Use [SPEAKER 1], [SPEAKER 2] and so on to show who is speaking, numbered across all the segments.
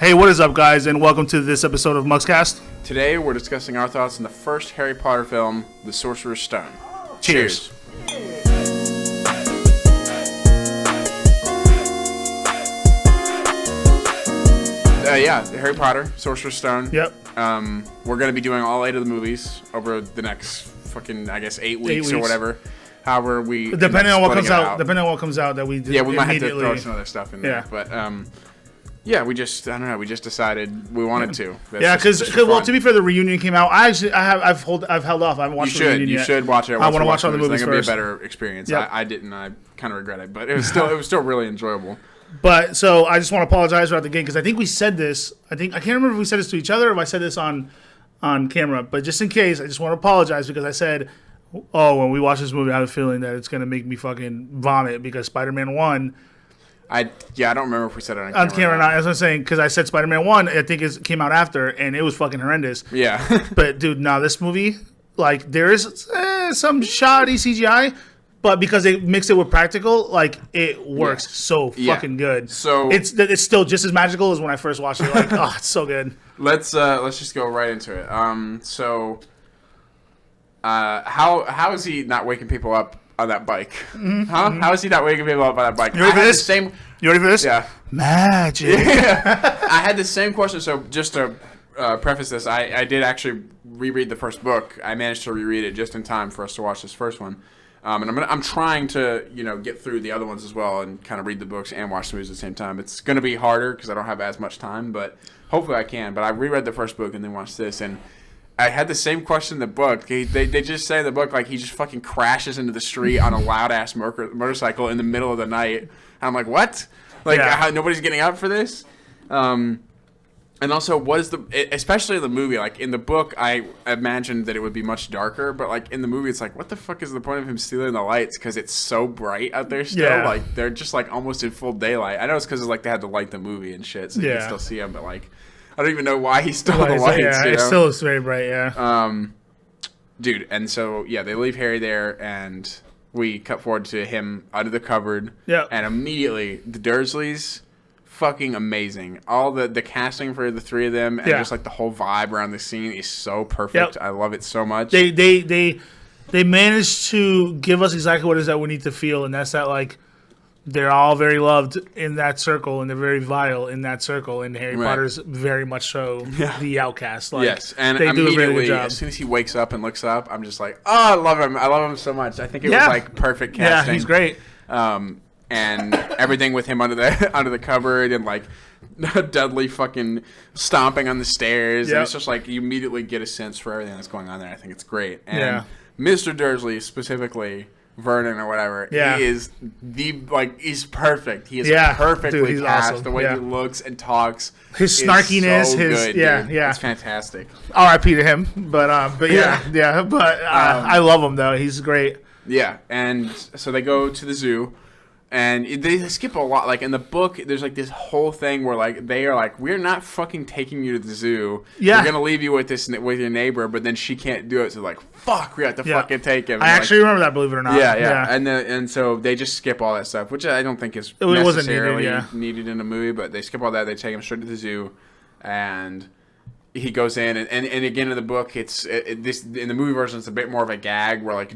[SPEAKER 1] Hey, what is up, guys, and welcome to this episode of Mugscast.
[SPEAKER 2] Today, we're discussing our thoughts on the first Harry Potter film, The Sorcerer's Stone.
[SPEAKER 1] Cheers.
[SPEAKER 2] Harry Potter, Sorcerer's Stone.
[SPEAKER 1] Yep.
[SPEAKER 2] We're going to be doing all 8 of the movies over the next fucking, 8 weeks or whatever. However, we
[SPEAKER 1] depending on what comes out, that we
[SPEAKER 2] we might have to throw some other stuff in there. But we just decided we wanted to.
[SPEAKER 1] Because to be fair, the reunion came out. I've held off. I haven't watched the reunion yet.
[SPEAKER 2] You should watch it.
[SPEAKER 1] I want to watch all the movies
[SPEAKER 2] first. It's going to be a better experience.
[SPEAKER 1] Yep.
[SPEAKER 2] I didn't. I kind of regret it, but it was still really enjoyable.
[SPEAKER 1] But so I just want to apologize about the game because I think we said this. I can't remember if we said this to each other or if I said this on camera. But just in case, I just want to apologize because I said, when we watch this movie, I have a feeling that it's going to make me fucking vomit because Spider-Man 1.
[SPEAKER 2] I don't remember if we said it on camera.
[SPEAKER 1] On camera, not. As I'm saying, because I said Spider-Man 1, I think it came out after, and it was fucking horrendous.
[SPEAKER 2] Yeah.
[SPEAKER 1] But, dude, this movie, there is some shoddy CGI, but because they mixed it with practical, it works fucking good. So it's still just as magical as when I first watched it. It's so good.
[SPEAKER 2] Let's just go right into it. How is he not waking people up on that bike?
[SPEAKER 1] Mm-hmm.
[SPEAKER 2] Huh? How is he not waking people up on that bike?
[SPEAKER 1] You ready for this? You ready for this?
[SPEAKER 2] Yeah.
[SPEAKER 1] Magic.
[SPEAKER 2] Yeah. I had the same question. So just to preface this, I did actually reread the first book. I managed to reread it just in time for us to watch this first one. And I'm trying to get through the other ones as well and kind of read the books and watch the movies at the same time. It's going to be harder because I don't have as much time, but hopefully I can. But I reread the first book and then watched this, and I had the same question in the book. They just say in the book he just fucking crashes into the street on a loud ass motorcycle in the middle of the night. And I'm like, what? Nobody's getting up for this? And also, what is especially in the movie, in the book, I imagined that it would be much darker, but in the movie, it's what the fuck is the point of him stealing the lights? Because it's so bright out there still.
[SPEAKER 1] Yeah.
[SPEAKER 2] They're just almost in full daylight. I know it's because they had to light the movie and shit, so you can still see them, but I don't even know why he stole the lights.
[SPEAKER 1] Yeah, it still looks very bright, yeah.
[SPEAKER 2] Dude, and so, they leave Harry there, and we cut forward to him under the cupboard.
[SPEAKER 1] Yeah.
[SPEAKER 2] And immediately, the Dursleys, fucking amazing. All the casting for the three of them, and just the whole vibe around the scene is so perfect. Yep. I love it so much.
[SPEAKER 1] They managed to give us exactly what it is that we need to feel, and that's that, they're all very loved in that circle, and they're very vile in that circle. And Harry Potter's very much so the outcast.
[SPEAKER 2] Yes, and
[SPEAKER 1] they do a very good job.
[SPEAKER 2] As soon as he wakes up and looks up, I'm just I love him. I love him so much. I think it was perfect casting.
[SPEAKER 1] Yeah, he's great.
[SPEAKER 2] And everything with him under the cupboard and Dudley fucking stomping on the stairs. Yep. And it's just you immediately get a sense for everything that's going on there. I think it's great. And Mr. Dursley specifically, Vernon or whatever, he is he's perfect. He is perfectly cast. Awesome. The way he looks and talks,
[SPEAKER 1] his snarkiness,
[SPEAKER 2] so good,
[SPEAKER 1] it's
[SPEAKER 2] fantastic.
[SPEAKER 1] R.I.P. to him, but I love him though. He's great.
[SPEAKER 2] Yeah, and so they go to the zoo. And they skip a lot. In the book, there's this whole thing where they are we're not fucking taking you to the zoo.
[SPEAKER 1] Yeah.
[SPEAKER 2] We're gonna leave you with your neighbor, but then she can't do it. So fuck, we have to fucking take him.
[SPEAKER 1] I actually remember that, believe it or not.
[SPEAKER 2] Yeah. And so they just skip all that stuff, which I don't think is necessarily needed in a movie. But they skip all that. They take him straight to the zoo, and he goes in. And again in the book, this in the movie version, it's a bit more of a gag where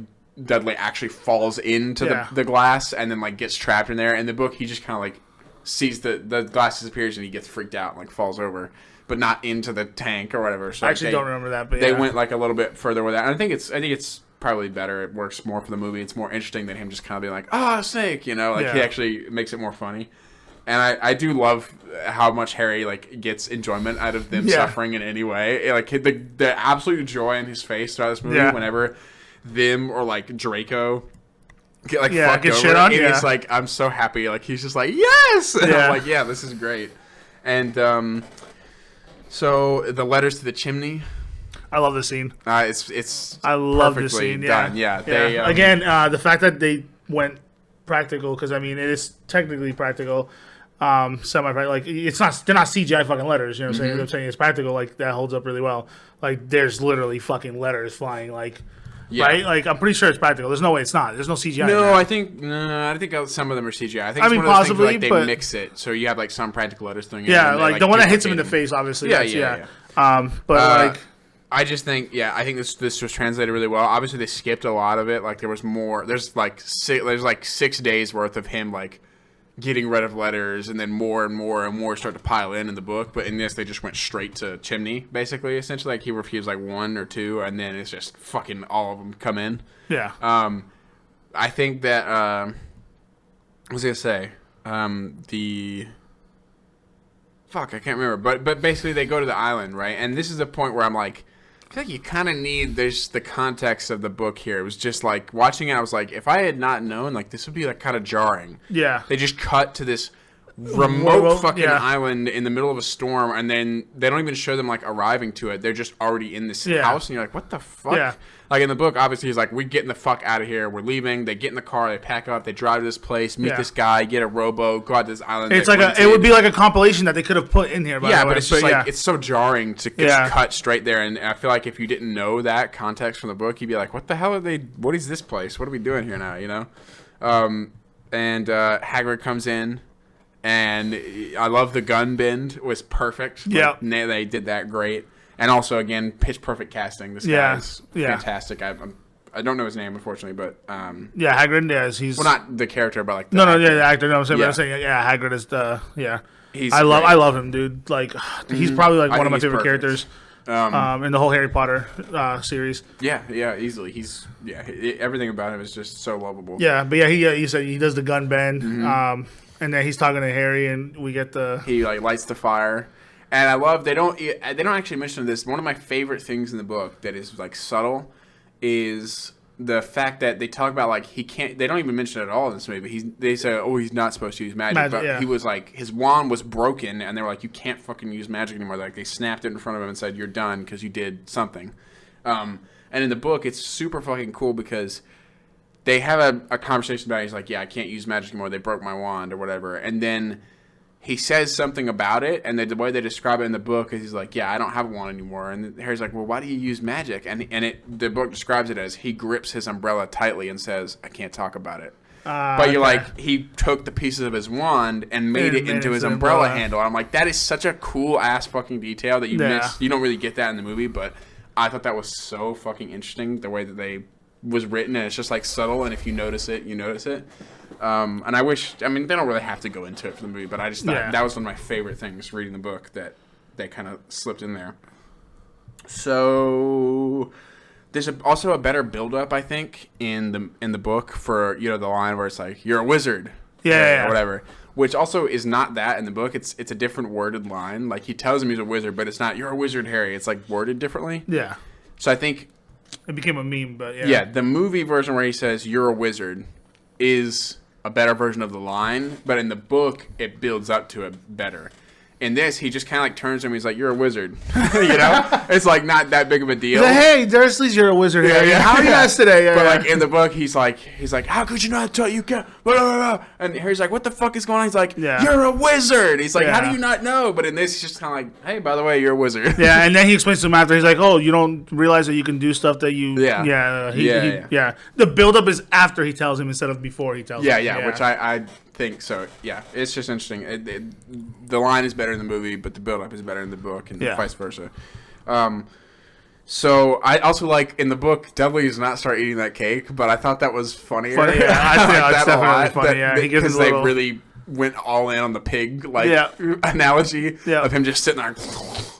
[SPEAKER 2] Dudley actually falls into the glass and then gets trapped in there. In the book, he just kind of sees the glass disappears and he gets freaked out and falls over, but not into the tank or whatever. So
[SPEAKER 1] I actually don't remember that, but
[SPEAKER 2] they went a little bit further with that. And I think it's probably better. It works more for the movie. It's more interesting than him just kind of being snake, He actually makes it more funny. And I do love how much Harry gets enjoyment out of them suffering in any way. The absolute joy in his face throughout this movie whenever them or Draco get fucked over,
[SPEAKER 1] shit on,
[SPEAKER 2] and it's I'm so happy. He's just yes, and I'm this is great. And so the letters to the chimney.
[SPEAKER 1] I love the scene.
[SPEAKER 2] It's
[SPEAKER 1] I love the scene.
[SPEAKER 2] Done. Yeah. They,
[SPEAKER 1] again, the fact that they went practical, because it is technically practical. Semi-practical, it's not. They're not CGI fucking letters. You know what I'm saying? I'm saying it's practical. That holds up really well. There's literally fucking letters flying
[SPEAKER 2] Yeah.
[SPEAKER 1] right? Like I'm pretty sure it's practical. There's no way it's not. There's no CGI.
[SPEAKER 2] No, I think some of them are CGI. I think it's one of those
[SPEAKER 1] possibly,
[SPEAKER 2] things where, like, they mix it, so you have like some practical letters doing it.
[SPEAKER 1] Yeah, like the one that hits him in the face, obviously.
[SPEAKER 2] Yeah.
[SPEAKER 1] But
[SPEAKER 2] I just think, I think this was translated really well. Obviously, they skipped a lot of it. Like there was more. There's like 6 days worth of him like getting rid of letters, and then more and more start to pile in the book. But in this, they just went straight to chimney, basically. Essentially, like he refused like 1 or 2, and then it's just fucking all of them come in.
[SPEAKER 1] Yeah.
[SPEAKER 2] I think that what was I gonna say? The fuck, I can't remember. But basically, they go to the island, right? And this is the point where I'm like, I feel like you kind of need the context of the book here. It was just like watching it. I was like, if I had not known, like this would be like kind of jarring.
[SPEAKER 1] Yeah.
[SPEAKER 2] They just cut to this remote fucking island in the middle of a storm, and then they don't even show them like arriving to it. They're just already in this house, and you're like, what the fuck?
[SPEAKER 1] Yeah.
[SPEAKER 2] Like in the book, obviously he's like, we're getting the fuck out of here. We're leaving. They get in the car. They pack up. They drive to this place. Meet this guy. Get a rowboat. Go out to this island.
[SPEAKER 1] It's like it would be like a compilation that they could have put in here.
[SPEAKER 2] But it's just like it's so jarring to just cut straight there. And I feel like if you didn't know that context from the book, you'd be like, what the hell are they? What is this place? What are we doing here now? You know? And Hagrid comes in. And I love the gun bend. It was perfect.
[SPEAKER 1] Yeah.
[SPEAKER 2] Like, they did that great. And also, again, pitch perfect casting. This guy is fantastic. I don't know his name, unfortunately, but
[SPEAKER 1] Hagrid. Yeah, he's
[SPEAKER 2] not the character, but like
[SPEAKER 1] the actor. No, I'm saying Hagrid is the
[SPEAKER 2] He's
[SPEAKER 1] I love him, dude. Like he's probably like one of my favorite characters in the whole Harry Potter series.
[SPEAKER 2] Yeah, easily. Everything about him is just so lovable.
[SPEAKER 1] Yeah, but he said he does the gun bend, and then he's talking to Harry, and we get
[SPEAKER 2] he like lights the fire. And I love they don't actually mention this. One of my favorite things in the book that is like subtle is the fact that they talk about like he can't. They don't even mention it at all in this movie. They say, "Oh, he's not supposed to use magic," but he was like his wand was broken, and they were like, "You can't fucking use magic anymore." Like they snapped it in front of him and said, "You're done because you did something." And in the book, it's super fucking cool because they have a conversation about it. He's like, "Yeah, I can't use magic anymore. They broke my wand or whatever," and then he says something about it, and the way they describe it in the book is he's like, "Yeah, I don't have one anymore." And Harry's like, "Well, why do you use magic?" And the book describes it as he grips his umbrella tightly and says, "I can't talk about it." But you're like, he took the pieces of his wand and made it into his umbrella handle. And I'm like, that is such a cool ass fucking detail that you miss. You don't really get that in the movie, but I thought that was so fucking interesting the way that they was written, and it's just like subtle, and if you notice it, you notice it. And I mean, they don't really have to go into it for the movie, but I just thought that was one of my favorite things reading the book that they kind of slipped in there. So there's also a better build-up, I think, in the book for the line where it's like, "You're a wizard," or whatever. Which also is not that in the book. It's a different worded line. Like he tells him he's a wizard, but it's not "You're a wizard, Harry." It's like worded differently.
[SPEAKER 1] Yeah.
[SPEAKER 2] So I think
[SPEAKER 1] it became a meme, but
[SPEAKER 2] yeah, the movie version where he says "You're a wizard" is a better version of the line, but in the book it builds up to it better. In this, he just kind of like turns to him. He's like, "You're a wizard," It's like not that big of a deal.
[SPEAKER 1] Like, "Hey, Dursley's, you're a wizard." How are you guys today?
[SPEAKER 2] But like in the book, he's like, "How could you not tell you can?" And Harry's like, "What the fuck is going on?" He's like, "You're a wizard." He's like, "How do you not know?" But in this, he's just kind of like, "Hey, by the way, you're a wizard."
[SPEAKER 1] Yeah, and then he explains to him after. He's like, "Oh, you don't realize that you can do stuff that you." The buildup is after he tells him instead of before he tells him.
[SPEAKER 2] Which I think so. Yeah, it's just interesting. The line is better in the movie, but the build-up is better in the book, and vice versa. So I also like in the book, Dudley does not start eating that cake, but I thought that was funnier.
[SPEAKER 1] I think that's definitely funny.
[SPEAKER 2] Because they really went all in on the pig analogy of him just sitting there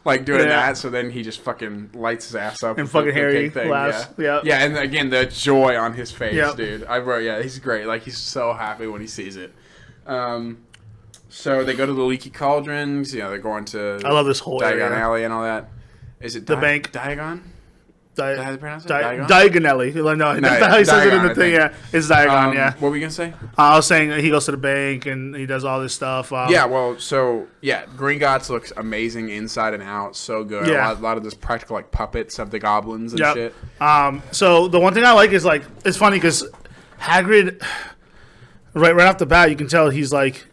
[SPEAKER 2] like doing that. So then he just fucking lights his ass up
[SPEAKER 1] and fucking Harry laughs.
[SPEAKER 2] Yeah, and again the joy on his face, dude. I wrote, he's great. Like he's so happy when he sees it. So they go to the Leaky Cauldrons. They're going to.
[SPEAKER 1] I love this whole
[SPEAKER 2] Diagon
[SPEAKER 1] area.
[SPEAKER 2] Alley and all that. Is it
[SPEAKER 1] the bank?
[SPEAKER 2] Diagon? How do you pronounce it? Diagon?
[SPEAKER 1] Diagonelli. No, that's how he says it in the thing. Yeah, it's Diagon.
[SPEAKER 2] What were we gonna say?
[SPEAKER 1] I was saying he goes to the bank and he does all this stuff.
[SPEAKER 2] Gringotts looks amazing inside and out. So good. A lot of this practical like puppets of the goblins and shit.
[SPEAKER 1] So the one thing I like is like it's funny because Hagrid, right off the bat, you can tell he's like.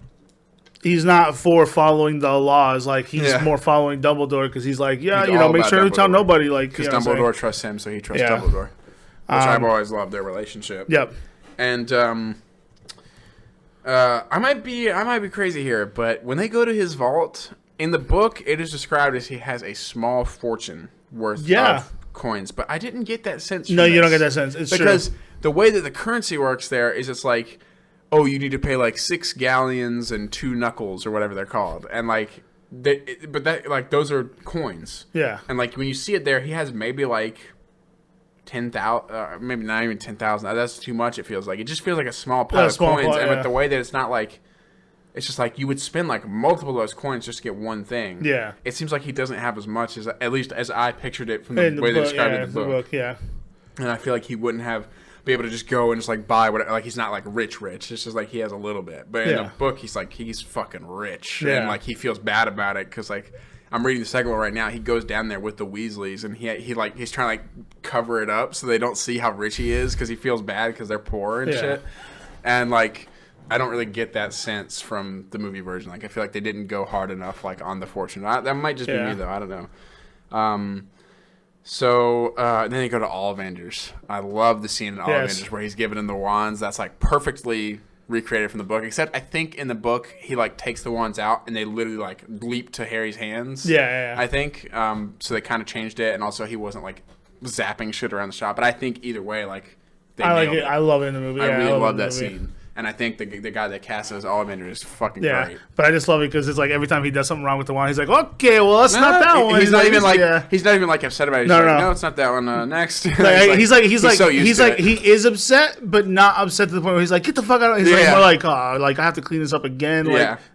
[SPEAKER 1] He's not for following the laws. Like he's more following Dumbledore because he's like, make sure to tell nobody. Like
[SPEAKER 2] because Dumbledore trusts him, so he trusts Dumbledore. I've always loved their relationship.
[SPEAKER 1] Yep.
[SPEAKER 2] And I might be crazy here, but when they go to his vault in the book, it is described as he has a small fortune worth of coins. But I didn't get that sense.
[SPEAKER 1] No, you don't get that sense. It's
[SPEAKER 2] because
[SPEAKER 1] true.
[SPEAKER 2] The way that the currency works there is it's like, oh, you need to pay like 6 galleons and 2 knuckles or whatever they're called, and like. Those are coins.
[SPEAKER 1] Yeah.
[SPEAKER 2] And like when you see it there, he has maybe like 10,000, maybe not even 10,000. That's too much. It feels like it just feels like a small pile of coins. And with the way that it's not like, it's just like you would spend like multiple of those coins just to get one thing.
[SPEAKER 1] Yeah.
[SPEAKER 2] It seems like he doesn't have as much as, at least as I pictured it from the way they described it in the book.
[SPEAKER 1] Yeah.
[SPEAKER 2] And I feel like he wouldn't be able to just go and just like buy whatever. Like he's not like rich. It's just like he has a little bit. But in the book, he's fucking rich, and like he feels bad about it because like I'm reading the second one right now. He goes down there with the Weasleys, and he's trying to like cover it up so they don't see how rich he is because he feels bad because they're poor and shit. And like I don't really get that sense from the movie version. Like I feel like they didn't go hard enough like on the fortune. That might just be me though. I don't know. So then they go to Ollivanders. I love the scene in Ollivanders where he's giving him the wands. That's like perfectly recreated from the book. Except I think in the book he like takes the wands out and they literally like leap to Harry's hands.
[SPEAKER 1] Yeah.
[SPEAKER 2] I think so they kind of changed it, and also he wasn't like zapping shit around the shop. But I think either way, like they nailed it.
[SPEAKER 1] I love it in the movie.
[SPEAKER 2] I really love that scene. And I think the guy that cast as Ollivander is fucking great.
[SPEAKER 1] But I just love it because it's like every time he does something wrong with the wand, he's like, okay, well, that's not that one.
[SPEAKER 2] He's not even like upset about it. He's no, it's not that one. Next.
[SPEAKER 1] He's like he is upset, but not upset to the point where he's like, get the fuck out. He's like more like, oh, like I have to clean this up again.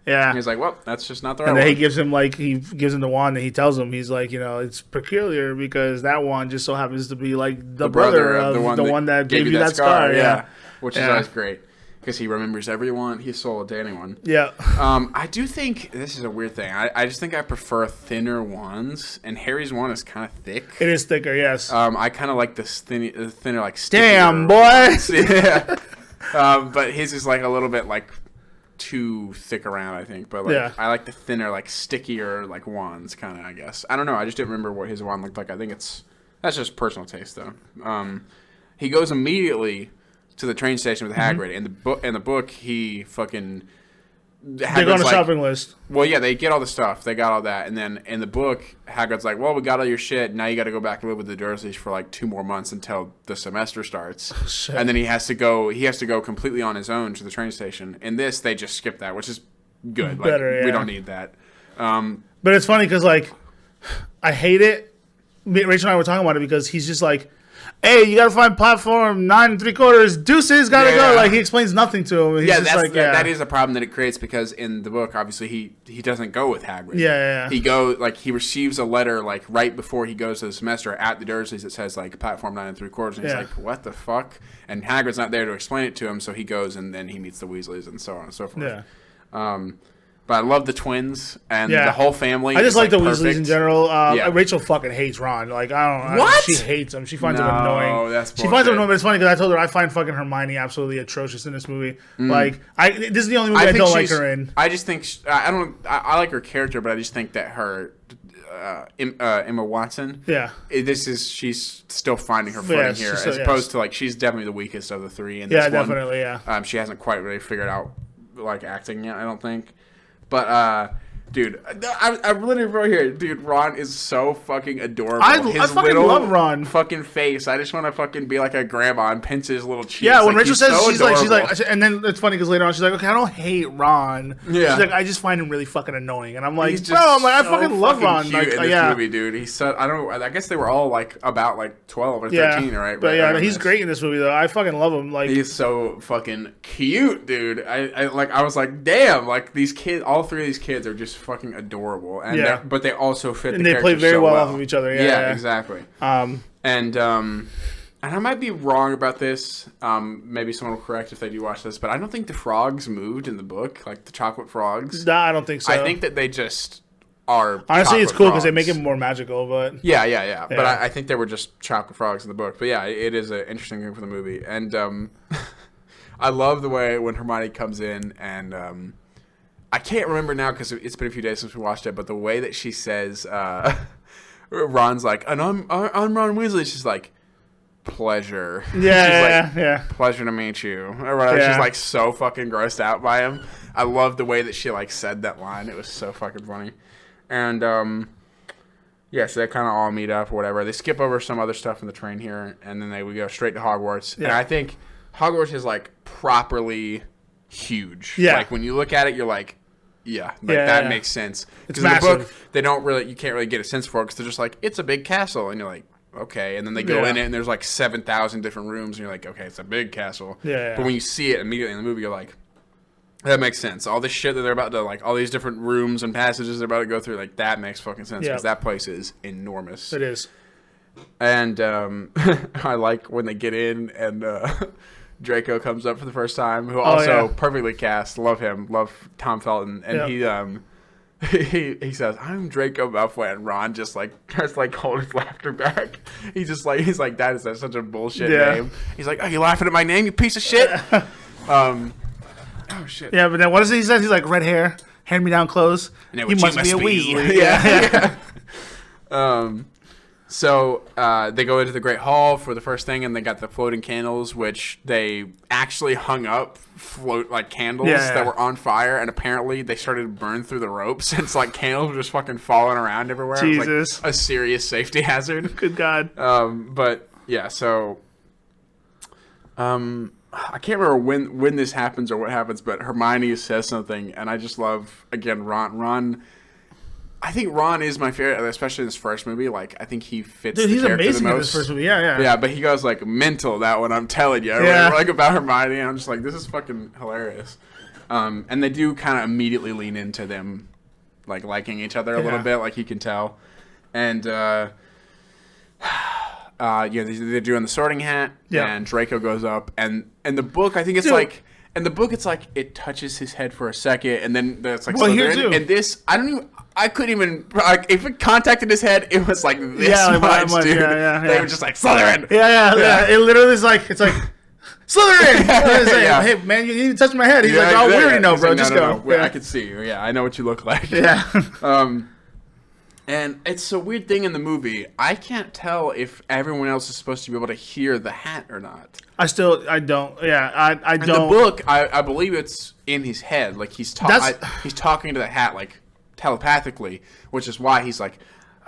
[SPEAKER 1] Yeah.
[SPEAKER 2] He's like, well, that's just not the right
[SPEAKER 1] one.
[SPEAKER 2] And
[SPEAKER 1] then he gives him the wand, and he tells him, he's like, it's peculiar because that wand just so happens to be like the brother of the one that gave you that scar. Yeah.
[SPEAKER 2] Which is always great. Because he remembers everyone. He sold it to anyone.
[SPEAKER 1] Yeah.
[SPEAKER 2] I do think this is a weird thing. I just think I prefer thinner wands, and Harry's wand is kind of thick.
[SPEAKER 1] It is thicker, yes.
[SPEAKER 2] I kind of like this thinner, like
[SPEAKER 1] damn boy.
[SPEAKER 2] Yeah. But his is like a little bit like too thick around, I think. But like I like the thinner, like stickier, like wands, kind of. I guess I don't know. I just didn't remember what his wand looked like. I think that's just personal taste, though. He goes immediately to the train station with Hagrid. In the book, he fucking...
[SPEAKER 1] They go on a shopping list.
[SPEAKER 2] Well, yeah, they get all the stuff. They got all that. And then in the book, Hagrid's like, well, we got all your shit. Now you got to go back and live with the Dursleys for like 2 more months until the semester starts.
[SPEAKER 1] Oh, shit.
[SPEAKER 2] And then he has to go completely on his own to the train station. In this, they just skip that, which is good.
[SPEAKER 1] Better,
[SPEAKER 2] we don't need that.
[SPEAKER 1] But it's funny because, like, I hate it. Rachel and I were talking about it because he's just like, hey, you gotta find platform 9 3/4. Deuces gotta go. Like he explains nothing to him. He's
[SPEAKER 2] that is a problem that it creates because in the book, obviously he doesn't go with Hagrid.
[SPEAKER 1] Yeah.
[SPEAKER 2] He receives a letter like right before he goes to the semester at the Dursleys that says like platform 9 3/4, and he's like, what the fuck? And Hagrid's not there to explain it to him, so he goes and then he meets the Weasleys and so on and so forth. Yeah. But I love the twins and the whole family.
[SPEAKER 1] I just like the Weasleys in general. Rachel fucking hates Ron. Like I don't. She hates him. She finds him annoying.
[SPEAKER 2] That's bullshit.
[SPEAKER 1] She finds him annoying. But it's funny because I told her I find fucking Hermione absolutely atrocious in this movie. Like this is the only movie I don't like her in.
[SPEAKER 2] I just think I like her character, but I just think that her Emma Watson.
[SPEAKER 1] Yeah.
[SPEAKER 2] She's still finding her footing here, as opposed to like she's definitely the weakest of the three in this one.
[SPEAKER 1] Definitely. Yeah.
[SPEAKER 2] She hasn't quite really figured out like acting yet, I don't think. But, dude, I literally wrote here, dude, Ron is so fucking adorable.
[SPEAKER 1] I fucking love Ron.
[SPEAKER 2] Fucking face. I just want to fucking be like a grandma and pinch his little cheeks.
[SPEAKER 1] Yeah, when Rachel says, she's like, and then it's funny because later on she's like, okay, I don't hate Ron. Yeah. She's like, I just find him really fucking annoying. And I'm like, I fucking love Ron.
[SPEAKER 2] Cute in this movie, dude. He's so, I guess they were all like about like 12 or 13, right?
[SPEAKER 1] But he's great in this movie though. I fucking love him. Like
[SPEAKER 2] he's so fucking cute, dude. I was like, damn, like these kids, all 3 of these kids are just fucking adorable, and but they also fit.
[SPEAKER 1] And they play very well off of each other. Yeah,
[SPEAKER 2] exactly. And I might be wrong about this. Maybe someone will correct if they do watch this, but I don't think the frogs moved in the book, like the chocolate frogs.
[SPEAKER 1] Nah, I don't think so.
[SPEAKER 2] I think that they just are.
[SPEAKER 1] Honestly, it's cool because they make it more magical. But
[SPEAKER 2] yeah. But I think they were just chocolate frogs in the book. But yeah, it is an interesting thing for the movie, and I love the way when Hermione comes in and. I can't remember now because it's been a few days since we watched it, but the way that she says, Ron's like, and I'm Ron Weasley. She's like, pleasure.
[SPEAKER 1] Yeah,
[SPEAKER 2] She's
[SPEAKER 1] yeah.
[SPEAKER 2] pleasure to meet you. Or whatever.
[SPEAKER 1] Yeah.
[SPEAKER 2] She's like so fucking grossed out by him. I love the way that she like said that line. It was so fucking funny. And yeah, so they kind of all meet up or whatever. They skip over some other stuff in the train here, and then we go straight to Hogwarts.
[SPEAKER 1] Yeah.
[SPEAKER 2] And I think Hogwarts is like properly huge.
[SPEAKER 1] Yeah.
[SPEAKER 2] Like when you look at it, you're like, yeah, that makes sense. Because in the book, you can't really get a sense for it because they're just like, it's a big castle, and you're like, okay. And then they go in it, and there's like 7,000 different rooms, and you're like, okay, it's a big castle.
[SPEAKER 1] Yeah.
[SPEAKER 2] But when you see it immediately in the movie, you're like, that makes sense. All this shit that they're about to, like, all these different rooms and passages they're about to go through, like, that makes fucking sense because that place is enormous.
[SPEAKER 1] It is.
[SPEAKER 2] And I like when they get in and Draco comes up for the first time, who also perfectly cast. Love him. Love Tom Felton. And he says, "I'm Draco Malfoy," and Ron just like tries to like hold his laughter back. He's like, that is such a bullshit name. He's like, "Oh, you laughing at my name, you piece of shit." Oh shit.
[SPEAKER 1] Yeah, but then what is it he says? He's like, red hair, hand-me-down clothes. He must be a Weasley.
[SPEAKER 2] Yeah. So they go into the Great Hall for the first thing, and they got the floating candles, which they actually hung up candles that were on fire, and apparently they started to burn through the ropes. And it's like candles were just fucking falling around everywhere.
[SPEAKER 1] Jesus.
[SPEAKER 2] It was like a serious safety hazard.
[SPEAKER 1] Good God.
[SPEAKER 2] But yeah, so I can't remember when this happens or what happens, but Hermione says something, and I just love, again, Ron. I think Ron is my favorite, especially in this first movie. Like, I think he fits the character the most. Dude, he's amazing in this
[SPEAKER 1] first movie. Yeah.
[SPEAKER 2] Yeah, but he goes, like, mental, that one, I'm telling you. Yeah. Like, about Hermione, and I'm just like, this is fucking hilarious. And they do kind of immediately lean into them, like, liking each other a little bit, like you can tell. And, they're doing the Sorting Hat, and Draco goes up, and in the book, I think it's like... In the book, it's like it touches his head for a second, and then it's like Slytherin. And this, I couldn't even, like, if it contacted his head, it was like this much, dude. They were just like, Slytherin!
[SPEAKER 1] Yeah. It literally is like, it's like, Slytherin! Hey, man, you need to touch my head. He's like, oh, we already know, bro.
[SPEAKER 2] Like,
[SPEAKER 1] just go.
[SPEAKER 2] No. I can see you. Yeah, I know what you look like.
[SPEAKER 1] Yeah.
[SPEAKER 2] And it's a weird thing in the movie. I can't tell if everyone else is supposed to be able to hear the hat or not.
[SPEAKER 1] I don't. Yeah, I don't.
[SPEAKER 2] In the book, I believe it's in his head. Like, he's talking to the hat, like, telepathically, which is why he's like,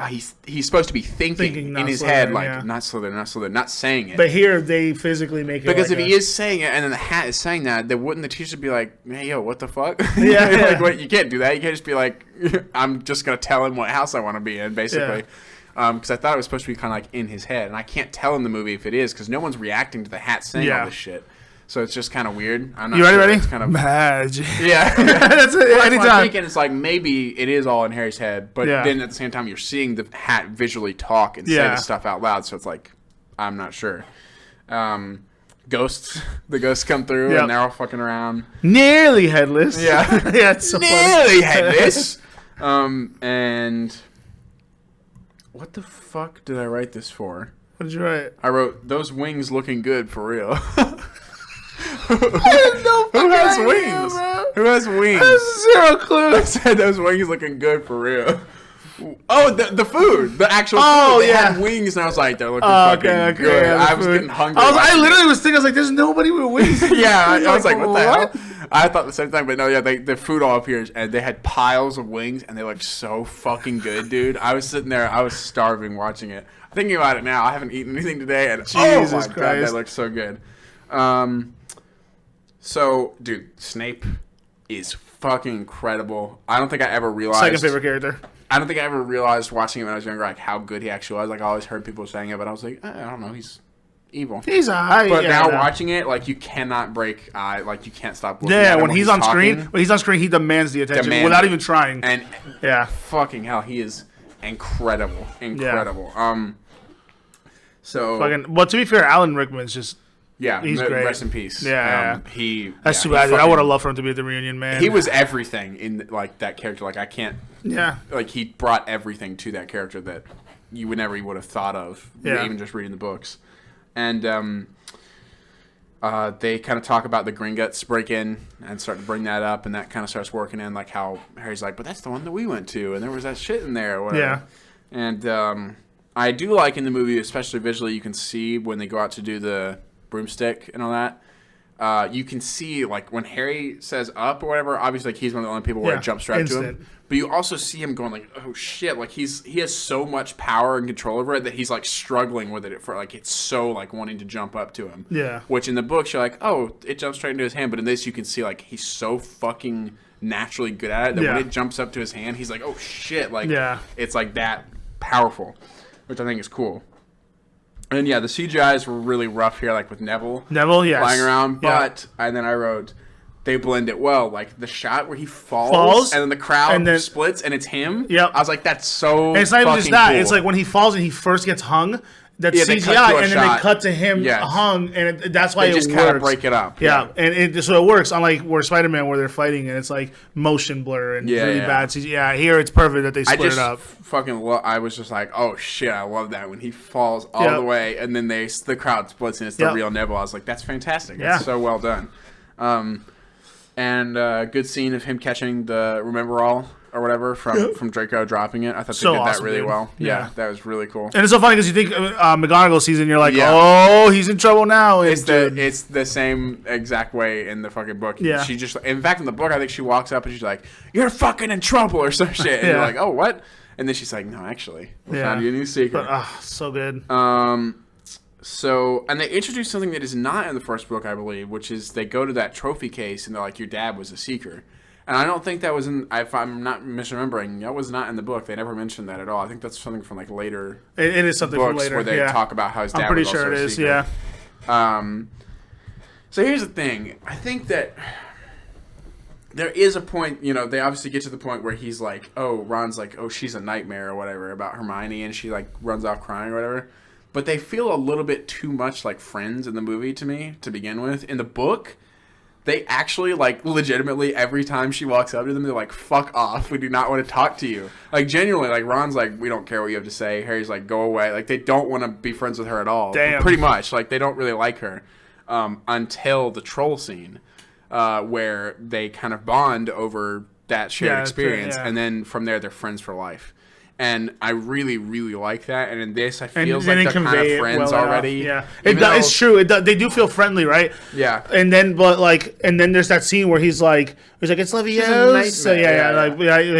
[SPEAKER 2] he's supposed to be thinking in his head, like, not Slytherin, not saying it.
[SPEAKER 1] But here, they physically make it
[SPEAKER 2] because if he is saying it, and then the hat is saying that, then wouldn't the teacher be like, hey, yo, what the fuck?
[SPEAKER 1] Yeah.
[SPEAKER 2] Like, wait, you can't do that. You can't just be like, I'm just going to tell him what house I want to be in, basically. Because I thought it was supposed to be kind of like in his head. And I can't tell in the movie if it is, because no one's reacting to the hat saying all this shit. So it's just kind of weird. I'm not
[SPEAKER 1] ready?
[SPEAKER 2] It's kind of
[SPEAKER 1] magic.
[SPEAKER 2] Yeah.
[SPEAKER 1] That's it.
[SPEAKER 2] Well,
[SPEAKER 1] anytime.
[SPEAKER 2] I'm thinking it's like maybe it is all in Harry's head, but then at the same time you're seeing the hat visually talk and say this stuff out loud. So it's like, I'm not sure. Ghosts. The ghosts come through and they're all fucking around.
[SPEAKER 1] Nearly headless.
[SPEAKER 2] Yeah.
[SPEAKER 1] Yeah, it's so
[SPEAKER 2] nearly headless. And what the fuck did I write this for?
[SPEAKER 1] What did you write?
[SPEAKER 2] I wrote, those wings looking good for real.
[SPEAKER 1] Who has
[SPEAKER 2] wings? Who has wings?
[SPEAKER 1] I have zero clue.
[SPEAKER 2] I said those wings looking good for real. Oh, the food, the actual food. They had wings, and I was like, they're looking fucking good.
[SPEAKER 1] Yeah,
[SPEAKER 2] I was getting hungry.
[SPEAKER 1] I literally was thinking, I was like, there's nobody with wings.
[SPEAKER 2] I was like, what the hell? I thought the same thing, but no, the food all appears, and they had piles of wings, and they looked so fucking good, dude. I was sitting there, I was starving watching it. Thinking about it now, I haven't eaten anything today, and
[SPEAKER 1] Jesus
[SPEAKER 2] oh my
[SPEAKER 1] Christ.
[SPEAKER 2] God, that looks so good. So, dude, Snape is fucking incredible. I don't think I ever realized...
[SPEAKER 1] Second favorite character.
[SPEAKER 2] I don't think I ever realized watching him when I was younger, like, how good he actually was. Like, I always heard people saying it, but I was like, I don't know, he's evil.
[SPEAKER 1] He's alright.
[SPEAKER 2] But now watching it, like, you cannot break eye. Like, you can't stop looking at him
[SPEAKER 1] when he's on screen, he demands the attention without even trying.
[SPEAKER 2] And fucking hell, he is incredible. So,
[SPEAKER 1] well, to be fair, Alan Rickman's just he's great.
[SPEAKER 2] Rest in peace.
[SPEAKER 1] That's too bad. I would have loved for him to be at the reunion, man.
[SPEAKER 2] He was everything in like that character. Like I can't.
[SPEAKER 1] Yeah.
[SPEAKER 2] Like he brought everything to that character that you would never would have thought of, even just reading the books. And they kind of talk about the Gringotts break in and start to bring that up, and that kind of starts working in, like how Harry's like, but that's the one that we went to, and there was that shit in there. Or whatever.
[SPEAKER 1] Yeah.
[SPEAKER 2] And I do like in the movie, especially visually, you can see when they go out to do the broomstick and all that. You can see, like, when Harry says up or whatever, obviously, like, he's one of the only people where it jumps straight to him. But you also see him going, like, oh, shit. Like, he has so much power and control over it that he's, like, struggling with it for, like, it's so, like, wanting to jump up to him.
[SPEAKER 1] Yeah.
[SPEAKER 2] Which in the books, you're like, oh, it jumps straight into his hand. But in this, you can see, like, he's so fucking naturally good at it that when it jumps up to his hand, he's like, oh, shit. Like, it's, like, that powerful, which I think is cool. And yeah, the CGIs were really rough here, like with Neville flying around. But and then I wrote, they blend it well. Like the shot where he falls and then the crowd splits and it's him.
[SPEAKER 1] Yep.
[SPEAKER 2] I was like, that's so.
[SPEAKER 1] And it's not even just that. Cool. It's like when he falls and he first gets hung. That's CGI, and then they cut to him hung, and that's why it works. They just kind of break
[SPEAKER 2] it up.
[SPEAKER 1] Yeah, and so it works. Unlike where Spider-Man, where they're fighting, and it's like motion blur and really bad CGI. Yeah, here it's perfect that they split it up.
[SPEAKER 2] I was just like, oh shit, I love that when he falls all the way, and then the crowd splits and it's the real Neville. I was like, that's fantastic. That's so well done. And good scene of him catching the Remember All or whatever from Draco dropping it. I thought they did that really well. Yeah, that was really cool.
[SPEAKER 1] And it's so funny because you think McGonagall sees it and you're like, oh, he's in trouble now.
[SPEAKER 2] It's the same exact way in the fucking book. Yeah. She just, in fact, in the book, I think she walks up and she's like, you're fucking in trouble or some shit. And you're like, oh, what? And then she's like, no, actually, we found you a new secret.
[SPEAKER 1] But, so good.
[SPEAKER 2] And they introduced something that is not in the first book, I believe, which is they go to that trophy case and they're like, your dad was a seeker. And I don't think that was in, if I'm not misremembering, that was not in the book. They never mentioned that at all. I think that's something from like later
[SPEAKER 1] It is something
[SPEAKER 2] books
[SPEAKER 1] from later.
[SPEAKER 2] Where they talk about how his dad was also a seeker. I'm pretty sure it is, yeah. So here's the thing. I think that there is a point, they obviously get to the point where he's like, oh, Ron's like, oh, she's a nightmare or whatever about Hermione, and she like runs off crying or whatever. But they feel a little bit too much like friends in the movie to me to begin with. In the book, they actually, like, legitimately, every time she walks up to them, they're like, fuck off. We do not want to talk to you. Like, genuinely, like, Ron's like, we don't care what you have to say. Harry's like, go away. Like, they don't want to be friends with her at all.
[SPEAKER 1] Damn.
[SPEAKER 2] Pretty much. Like, they don't really like her until the troll scene where they kind of bond over that shared experience. And then from there, they're friends for life. And I really, really like that. And in this, I feel like they're kind of friends already.
[SPEAKER 1] Yeah, it's true. They do feel friendly, right?
[SPEAKER 2] Yeah.
[SPEAKER 1] And then there's that scene where he's like, it's Leviosa. So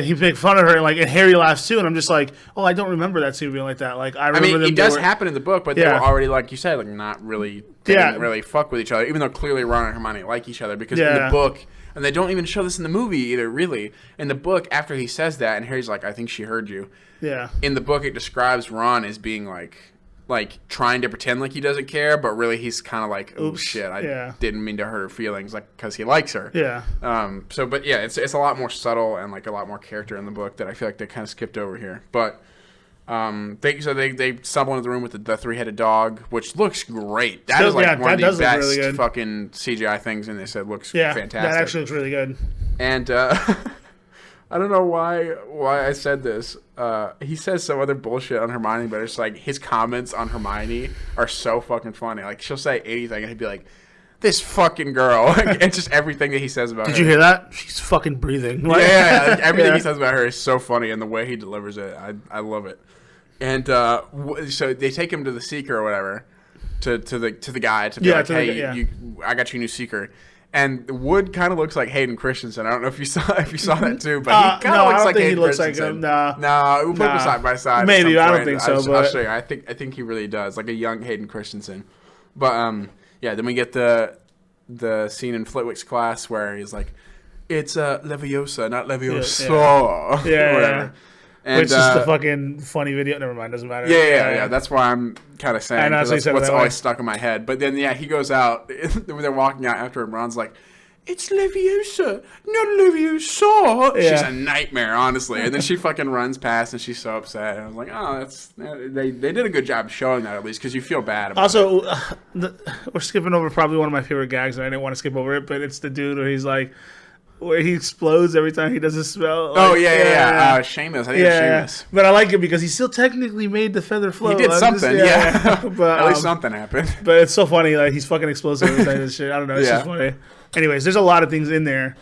[SPEAKER 1] he makes fun of her, and Harry laughs too. And I'm just like, oh, I don't remember that scene being like that. Like I remember
[SPEAKER 2] it does happen in the book, but they were already, like you said, like not really. They didn't really fuck with each other, even though clearly Ron and Hermione like each other because in the book. And they don't even show this in the movie either, really. In the book, after he says that, and Harry's like, I think she heard you.
[SPEAKER 1] Yeah.
[SPEAKER 2] In the book, it describes Ron as being like trying to pretend like he doesn't care, but really he's kind of like, oh, shit, I didn't mean to hurt her feelings, like, because he likes her.
[SPEAKER 1] Yeah.
[SPEAKER 2] But yeah, it's a lot more subtle and like a lot more character in the book that I feel like they kind of skipped over here. But they stumble into the room with the three-headed dog, which looks great. That is like one of the best really fucking CGI things in this. It looks fantastic. That
[SPEAKER 1] actually looks really good.
[SPEAKER 2] And I don't know why I said this. He says some other bullshit on Hermione, but it's like his comments on Hermione are so fucking funny. Like she'll say anything, and he'd be like, this fucking girl. It's just everything that he says about her.
[SPEAKER 1] Did you hear that? She's fucking breathing.
[SPEAKER 2] Like, everything he says about her is so funny, and the way he delivers it, I love it. And so they take him to the Seeker or whatever, to the guy to be like, hey, I got you a new Seeker. And Wood kind of looks like Hayden Christensen. I don't know if you saw that too, but he kind of looks like Hayden Christensen. No, we'll put them side by side.
[SPEAKER 1] Maybe I don't think so.
[SPEAKER 2] I'll show you. I think he really does, like a young Hayden Christensen. But then we get the scene in Flitwick's class where he's like, it's Leviosa, not Leviosa.
[SPEAKER 1] Yeah. Whatever. And, which is the fucking funny video. Never mind, doesn't matter.
[SPEAKER 2] Yeah. That's why I'm kind of saying. That's what's always stuck in my head. But then, he goes out. They're walking out after him. Ron's like, it's Leviosa, not Leviosa. Yeah. She's a nightmare, honestly. And then she fucking runs past, and she's so upset. And I was like, oh, they did a good job showing that, at least, because you feel bad about it.
[SPEAKER 1] We're skipping over probably one of my favorite gags, and I didn't want to skip over it, but it's the dude where he's like, where he explodes every time he does a spell.
[SPEAKER 2] Like, Seamus. I think it's Seamus.
[SPEAKER 1] But I like it because he still technically made the feather float.
[SPEAKER 2] He did something, But, at least something happened.
[SPEAKER 1] But it's so funny. Like, he's fucking explosive every time this shit. I don't know. It's just funny. Anyways, there's a lot of things in there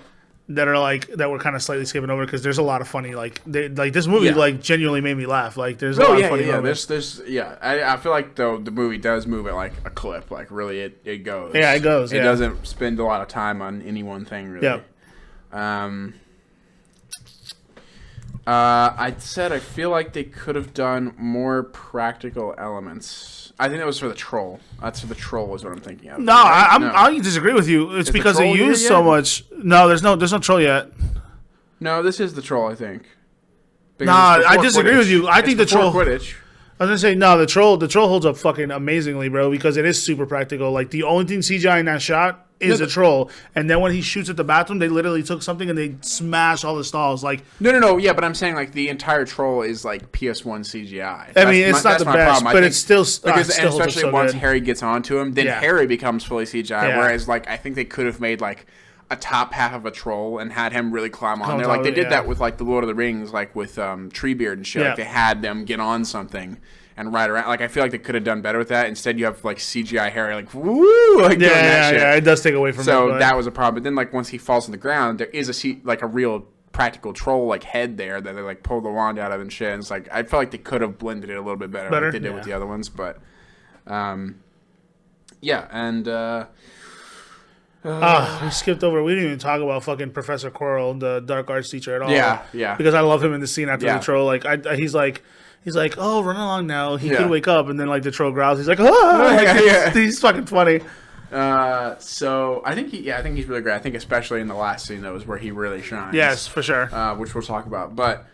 [SPEAKER 1] that are like that we're kind of slightly skipping over because there's a lot of funny this movie like genuinely made me laugh. Like there's a lot of funny moments.
[SPEAKER 2] I feel like though the movie does move at like a clip. Like really, it goes.
[SPEAKER 1] Yeah, it goes.
[SPEAKER 2] It doesn't spend a lot of time on any one thing really.
[SPEAKER 1] Yeah.
[SPEAKER 2] I said I feel like they could have done more practical elements. I think that was for the troll. That's for the troll is what I'm thinking of.
[SPEAKER 1] No, I disagree with you. It's because they use so much. No, there's no troll yet.
[SPEAKER 2] No, this is the troll, I think.
[SPEAKER 1] Nah, I disagree with you. I think the troll.
[SPEAKER 2] Quidditch.
[SPEAKER 1] I was gonna say no. The troll holds up fucking amazingly, bro, because it is super practical. Like the only thing CGI in that shot is a troll, and then when he shoots at the bathroom, they literally took something and they smashed all the stalls. Like
[SPEAKER 2] no, yeah, but I'm saying like the entire troll is like PS1 CGI.
[SPEAKER 1] I mean, it's not the best, but it's still
[SPEAKER 2] because
[SPEAKER 1] still
[SPEAKER 2] especially
[SPEAKER 1] so
[SPEAKER 2] once
[SPEAKER 1] good.
[SPEAKER 2] Harry gets onto him, then Harry becomes fully CGI.
[SPEAKER 1] Yeah.
[SPEAKER 2] Whereas like I think they could have made like a top half of a troll and had him really climb on there. Like they did that with like the Lord of the Rings, like with Treebeard and shit. Like they had them get on something and ride around. Like I feel like they could have done better with that. Instead, you have like CGI Harry, like woo, like doing that shit.
[SPEAKER 1] Yeah, it does take away from.
[SPEAKER 2] So that was a problem. But then, like once he falls on the ground, there is a real practical troll like head there that they like pull the wand out of and shit. And it's like I felt like they could have blended it a little bit better like they did with the other ones. But
[SPEAKER 1] we skipped over. We didn't even talk about fucking Professor Quirrell, the dark arts teacher, at all.
[SPEAKER 2] Yeah.
[SPEAKER 1] Because I love him in the scene after the troll. Like he's like, oh, run along now. He could wake up, and then like the troll growls. He's like, oh, he's fucking funny.
[SPEAKER 2] So I think he's really great. I think especially in the last scene that was where he really shines.
[SPEAKER 1] Yes, for sure.
[SPEAKER 2] Which we'll talk about. But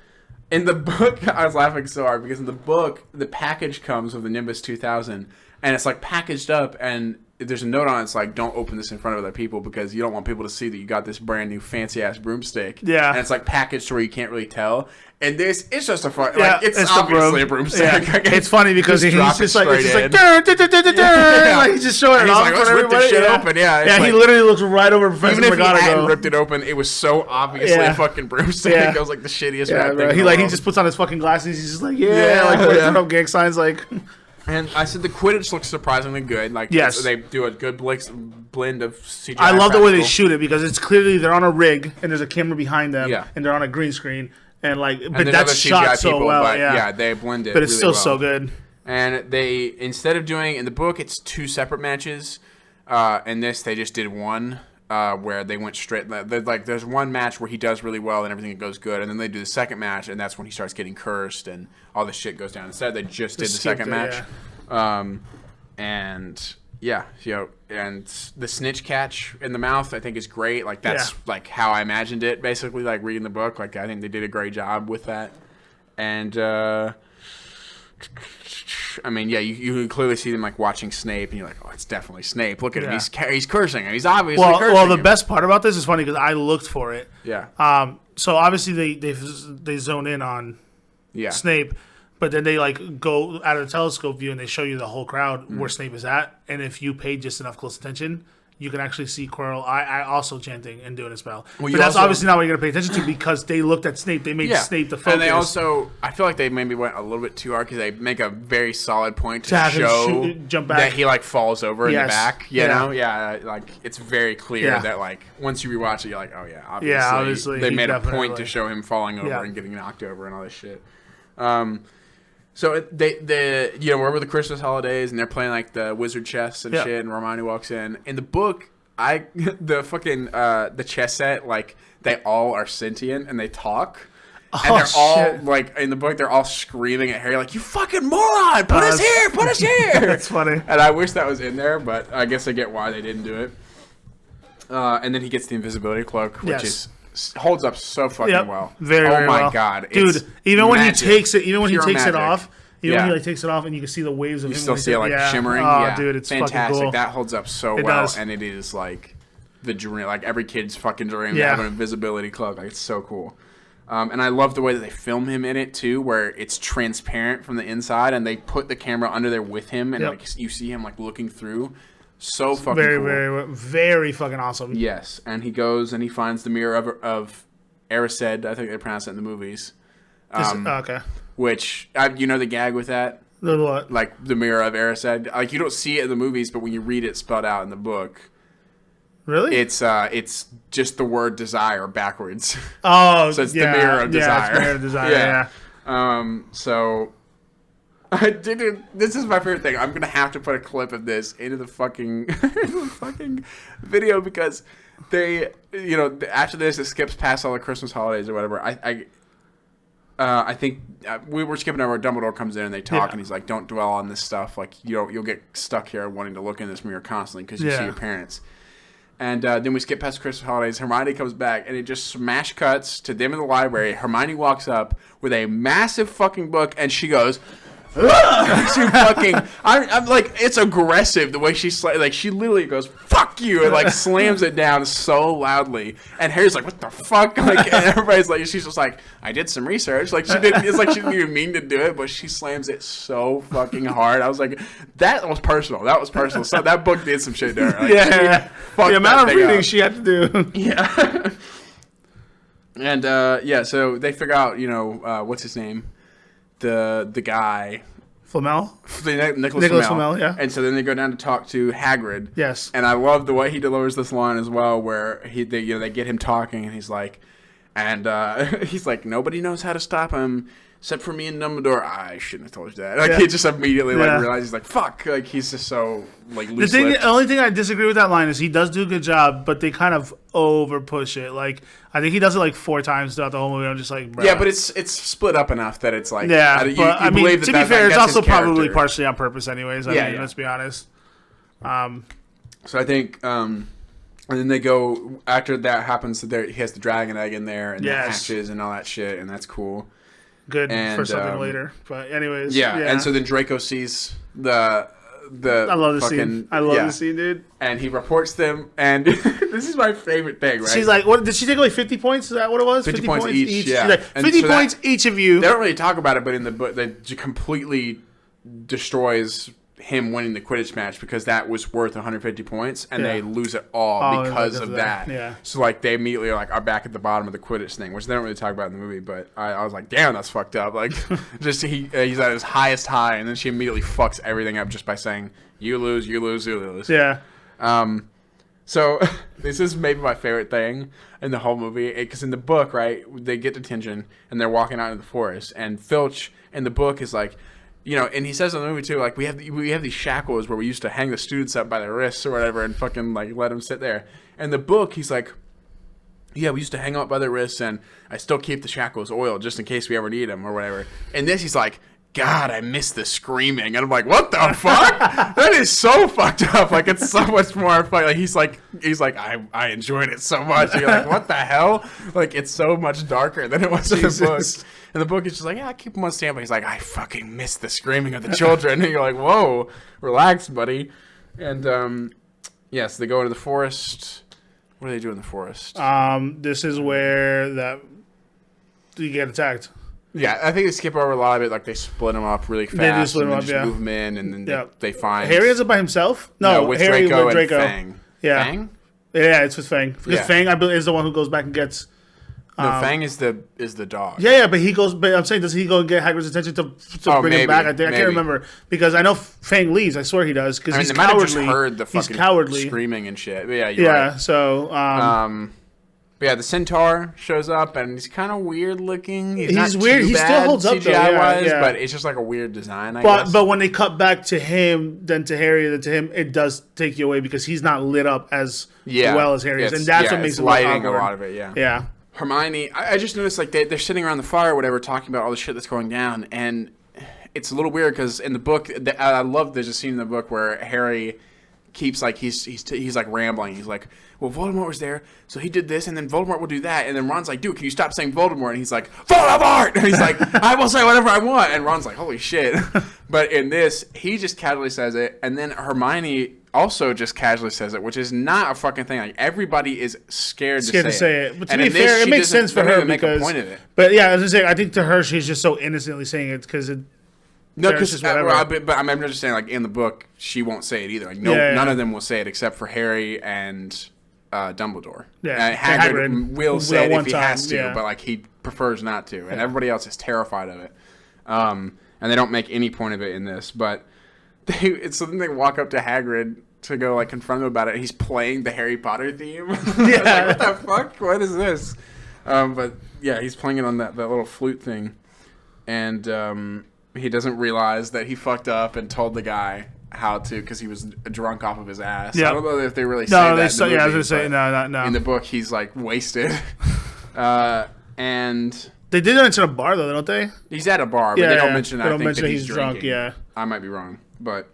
[SPEAKER 2] in the book, I was laughing so hard because in the book, the package comes with the Nimbus 2000, and it's like packaged up and. There's a note on it. It's like, don't open this in front of other people because you don't want people to see that you got this brand new fancy ass broomstick.
[SPEAKER 1] Yeah,
[SPEAKER 2] and it's like packaged to where you can't really tell. And it's just a fun. Like it's obviously a broomstick.
[SPEAKER 1] Yeah.
[SPEAKER 2] Like,
[SPEAKER 1] it's funny because he's just like like he's just showing it off
[SPEAKER 2] like,
[SPEAKER 1] for everybody.
[SPEAKER 2] Shit open. Yeah,
[SPEAKER 1] yeah.
[SPEAKER 2] Like,
[SPEAKER 1] he literally looks right over Professor
[SPEAKER 2] Even if
[SPEAKER 1] McGonagall.
[SPEAKER 2] he hadn't ripped it open, it was so obviously a fucking broomstick. It was like the shittiest rat thing.
[SPEAKER 1] He just puts on his fucking glasses. He's just like putting up gang signs like.
[SPEAKER 2] And I said the Quidditch looks surprisingly good. Like they do a good blend of CGI.
[SPEAKER 1] I love the way they shoot it because it's clearly they're on a rig and there's a camera behind them and they're on a green screen and but that's shot so well.
[SPEAKER 2] But they blend it.
[SPEAKER 1] But it's
[SPEAKER 2] really
[SPEAKER 1] still so good.
[SPEAKER 2] And they instead of doing in the book, it's 2 separate matches. In this, they just did one. Where they went straight, there's one match where he does really well and everything goes good, and then they do the second match, and that's when he starts getting cursed and all this shit goes down. Instead, they just did the second match, and the snitch catch in the mouth I think is great. Like that's like how I imagined it, basically. Like reading the book, like I think they did a great job with that, and. I mean, you can clearly see them like watching Snape, and you're like, oh, it's definitely Snape. Look at him, he's cursing him. He's obviously cursing
[SPEAKER 1] Well, the
[SPEAKER 2] him.
[SPEAKER 1] best part about this is funny because I looked for it.
[SPEAKER 2] Yeah.
[SPEAKER 1] So obviously they zone in on Snape, but then they like go out of the telescope view and they show you the whole crowd where Snape is at, and if you paid just enough close attention, you can actually see Quirrell I also chanting and doing a spell. But that's obviously not what you're going to pay attention to because they looked at Snape. They made Snape the focus.
[SPEAKER 2] And they also, I feel like they maybe went a little bit too hard because they make a very solid point to
[SPEAKER 1] have
[SPEAKER 2] show
[SPEAKER 1] him jump back.
[SPEAKER 2] that he like falls over in the back. You know? Yeah, like it's very clear that like once you rewatch it, you're like, oh yeah, obviously they made a point to show him falling over and getting knocked over and all this shit. So they we're over the Christmas holidays and they're playing like the wizard chess and shit, and Hermione walks in. In the book, the chess set, like they all are sentient and they talk. And they're all like in the book, they're all screaming at Harry like, "You fucking moron! Put us here! Put us here!"
[SPEAKER 1] That's funny.
[SPEAKER 2] And I wish that was in there, but I guess I get why they didn't do it. And then he gets the invisibility cloak, which holds up so fucking well.
[SPEAKER 1] Very well.
[SPEAKER 2] Oh my god,
[SPEAKER 1] dude! Even when he takes it, when he takes
[SPEAKER 2] magic.
[SPEAKER 1] it off, when he like takes it off, and you can see the waves of him.
[SPEAKER 2] You still see it like shimmering.
[SPEAKER 1] Oh, dude, it's
[SPEAKER 2] fantastic.
[SPEAKER 1] Fucking cool.
[SPEAKER 2] That holds up so well, and it is like the dream, like every kid's fucking dream to have an invisibility cloak. Like it's so cool. And I love the way that they film him in it too, where it's transparent from the inside, and they put the camera under there with him, and like you see him like looking through. So fucking
[SPEAKER 1] very,
[SPEAKER 2] cool.
[SPEAKER 1] very, very fucking awesome.
[SPEAKER 2] Yes, and he goes and he finds the mirror of Erised. I think they pronounce it in the movies.
[SPEAKER 1] Okay.
[SPEAKER 2] Which you know the gag with that?
[SPEAKER 1] The what?
[SPEAKER 2] Like the mirror of Erised. Like you don't see it in the movies, but when you read it spelled out in the book,
[SPEAKER 1] Really?
[SPEAKER 2] It's just the word desire backwards.
[SPEAKER 1] Oh,
[SPEAKER 2] so it's the mirror of desire.
[SPEAKER 1] Yeah, it's mirror of desire. Yeah.
[SPEAKER 2] So this is my favorite thing. I'm gonna have to put a clip of this into the fucking video because they, after this it skips past all the Christmas holidays or whatever. I think we were skipping over. Dumbledore comes in and they talk, and he's like, "Don't dwell on this stuff. Like, you'll get stuck here wanting to look in this mirror constantly because you see your parents." And then we skip past Christmas holidays. Hermione comes back, and it just smash cuts to them in the library. Hermione walks up with a massive fucking book, and she goes, she fucking, I'm like, it's aggressive the way she she literally goes, "Fuck you," and like slams it down so loudly, and Harry's like, "What the fuck?" Like, and everybody's like, she's just like, "I did some research." Like, it's like she didn't even mean to do it, but she slams it so fucking hard. I was like, that was personal. So that book did some shit to her. Like,
[SPEAKER 1] the amount of reading she had to do.
[SPEAKER 2] Yeah. And so they figure out, what's his name? The guy,
[SPEAKER 1] Flamel?
[SPEAKER 2] Nicholas
[SPEAKER 1] Flamel, yeah.
[SPEAKER 2] And so then they go down to talk to Hagrid.
[SPEAKER 1] Yes.
[SPEAKER 2] And I love the way he delivers this line as well, where they get him talking, and he's like, "Nobody knows how to stop him except for me and Dumbledore." I shouldn't have told you that. Like, he just immediately realizes he's like, "Fuck!" Like, he's just so
[SPEAKER 1] the only thing I disagree with that line is he does do a good job, but they kind of over push it. Like, I think he does it like 4 times throughout the whole movie. I'm just like, bruh.
[SPEAKER 2] Yeah, but it's split up enough that it's like,
[SPEAKER 1] I mean, to be fair, it's also probably partially on purpose, anyways. I mean, let's be honest.
[SPEAKER 2] So I think, and then they go after that happens. He has the dragon egg in there and the hatches and all that shit, and that's cool.
[SPEAKER 1] Good for something later, but anyways.
[SPEAKER 2] Yeah, and so then Draco sees the.
[SPEAKER 1] I love the scene. I love the scene, dude.
[SPEAKER 2] And he reports them, and this is my favorite thing, right?
[SPEAKER 1] She's like, "What did she take away? 50 points? Is that what it was?
[SPEAKER 2] 50 points each. Yeah,
[SPEAKER 1] she's like, 50 points each of you."
[SPEAKER 2] They don't really talk about it, but in the book, that completely destroys him winning the Quidditch match because that was worth 150 points, and they lose it all because of that.
[SPEAKER 1] Yeah.
[SPEAKER 2] So like they immediately are back at the bottom of the Quidditch thing, which they don't really talk about in the movie. But I was like, damn, that's fucked up. Like, just he's at his highest high, and then she immediately fucks everything up just by saying, "You lose, you lose, you lose."
[SPEAKER 1] Yeah.
[SPEAKER 2] So this is maybe my favorite thing in the whole movie because in the book, right, they get detention and they're walking out into the forest, and Filch in the book is like, and he says in the movie too, like we have these shackles where we used to hang the students up by their wrists or whatever and fucking like let them sit there. In the book, he's like, "Yeah, we used to hang up by their wrists, and I still keep the shackles oiled just in case we ever need them or whatever." And this, he's like, "God, I miss the screaming," and I'm like, "What the fuck? That is so fucked up. Like, it's so much more fun." Like, he's like, I enjoyed it so much. And you're like, what the hell? Like, it's so much darker than it was in the book. And the book is just like, "Yeah, I keep them on standby." He's like, "I fucking miss the screaming of the children." And you're like, whoa, relax, buddy. And so they go into the forest. What do they do in the forest?
[SPEAKER 1] This is where you get attacked.
[SPEAKER 2] Yeah, I think they skip over a lot of it. Like, they split them up really fast.
[SPEAKER 1] They do split them up,
[SPEAKER 2] move them in, and then they find...
[SPEAKER 1] Harry ends up by himself? No,
[SPEAKER 2] with
[SPEAKER 1] Harry
[SPEAKER 2] Draco
[SPEAKER 1] with Draco.
[SPEAKER 2] and Fang.
[SPEAKER 1] Yeah.
[SPEAKER 2] Fang?
[SPEAKER 1] Yeah, it's with Fang. Because Fang, I believe, is the one who goes back and gets...
[SPEAKER 2] No, Fang is the dog.
[SPEAKER 1] Yeah, but he goes... But I'm saying, does he go and get Hagrid's attention to bring him back? I can't remember. Because I know Fang leaves. I swear he does. Because he's cowardly.
[SPEAKER 2] Might have just heard the fucking screaming and shit. But yeah, you're right.
[SPEAKER 1] So...
[SPEAKER 2] But yeah, the centaur shows up, and he's kind of weird looking. He's not
[SPEAKER 1] weird.
[SPEAKER 2] Too
[SPEAKER 1] he
[SPEAKER 2] bad
[SPEAKER 1] still holds up,
[SPEAKER 2] CGI-wise, but it's just like a weird design, I guess.
[SPEAKER 1] But when they cut back to him, then to Harry, then to him, it does take you away because he's not lit up as well as Harry is, and that's what makes it
[SPEAKER 2] lighting
[SPEAKER 1] awkward.
[SPEAKER 2] A lot of it. Yeah.
[SPEAKER 1] Yeah.
[SPEAKER 2] Hermione, I just noticed like they're sitting around the fire or whatever, talking about all the shit that's going down, and it's a little weird because in the book, I love there's a scene in the book where Harry keeps like he's like rambling. He's like, "Well, Voldemort was there, so he did this, and then Voldemort will do that." And then Ron's like, "Dude, can you stop saying Voldemort?" And he's like, "Voldemort!" And he's like, "I will say whatever I want." And Ron's like, "Holy shit!" But in this, he just casually says it, and then Hermione also just casually says it, which is not a fucking thing. Like, everybody is scared to say it.
[SPEAKER 1] But to be fair, it makes sense for her because. Make a point of it. But yeah, as I say, I think to her, she's just so innocently saying it because it.
[SPEAKER 2] No, because but I'm just saying, like, in the book, she won't say it either. Like, none of them will say it except for Harry and Dumbledore.
[SPEAKER 1] Yeah,
[SPEAKER 2] Hagrid will say it if he has to, but like he prefers not to, and everybody else is terrified of it. And they don't make any point of it in this, but so then they walk up to Hagrid to go like confront him about it. He's playing the Harry Potter theme.
[SPEAKER 1] Yeah.
[SPEAKER 2] Like, what the fuck? What is this? But yeah, he's playing it on that little flute thing, and he doesn't realize that he fucked up and told the guy how to, because he was drunk off of his ass.
[SPEAKER 1] Yep.
[SPEAKER 2] I don't know if they really say that.
[SPEAKER 1] I
[SPEAKER 2] in
[SPEAKER 1] was
[SPEAKER 2] the movie,
[SPEAKER 1] going to say no.
[SPEAKER 2] In the book, he's like wasted, and
[SPEAKER 1] They did mention a bar though, don't they?
[SPEAKER 2] he's at a bar, but they don't mention.
[SPEAKER 1] They don't
[SPEAKER 2] I think
[SPEAKER 1] mention
[SPEAKER 2] that
[SPEAKER 1] he's drunk.
[SPEAKER 2] drinking.
[SPEAKER 1] Yeah.
[SPEAKER 2] I might be wrong, but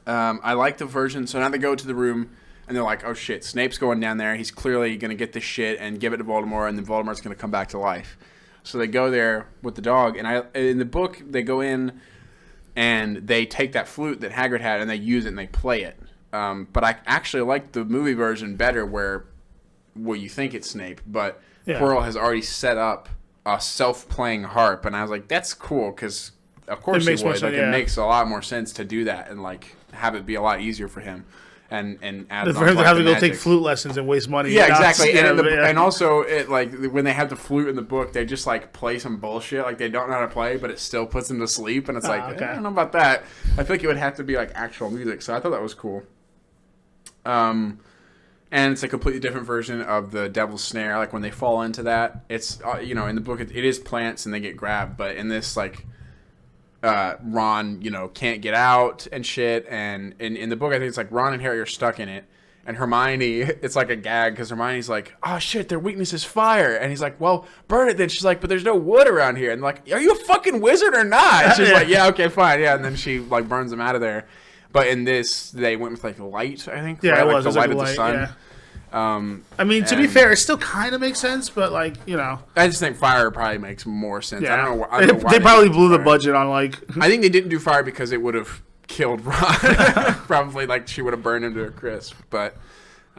[SPEAKER 2] I like the version. So now they go to the room, and they're like, "Oh shit, Snape's going down there. He's clearly going to get this shit and give it to Voldemort, and then Voldemort's going to come back to life." So they go there with the dog, and in the book they go in and they take that flute that Hagrid had and they use it and they play it. But I actually like the movie version better, where you think it's Snape, but Quirrell has already set up a self-playing harp, and I was like, that's cool, because of course he would. Like, it makes a lot more sense to do that and like have it be a lot easier for him. And add
[SPEAKER 1] for him to have to go take flute lessons and waste money.
[SPEAKER 2] Yeah, exactly. And also, it like when they have the flute in the book, they just like play some bullshit, like they don't know how to play, but it still puts them to sleep. And it's I don't know about that. I feel like it would have to be like actual music. So I thought that was cool. And it's a completely different version of the Devil's Snare. Like when they fall into that, it's in the book it is plants and they get grabbed, but in this like. Ron, can't get out and shit, and in the book I think it's like Ron and Harry are stuck in it, and Hermione, it's like a gag because Hermione's like, oh shit, their weakness is fire, and he's like, well, burn it then. She's like, but there's no wood around here, and like, are you a fucking wizard or not? She's like, yeah, okay, fine, yeah, and then she like burns them out of there. But in this, they went with like light, I think,
[SPEAKER 1] yeah,
[SPEAKER 2] right?
[SPEAKER 1] it was
[SPEAKER 2] the light
[SPEAKER 1] like
[SPEAKER 2] of the sun.
[SPEAKER 1] Yeah. I mean, to be fair, it still kind of makes sense, but like,
[SPEAKER 2] I just think fire probably makes more sense.
[SPEAKER 1] Yeah.
[SPEAKER 2] I don't know why
[SPEAKER 1] they probably blew the budget on like.
[SPEAKER 2] I think they didn't do fire because it would have killed Ron. Probably like she would have burned him to a crisp. But,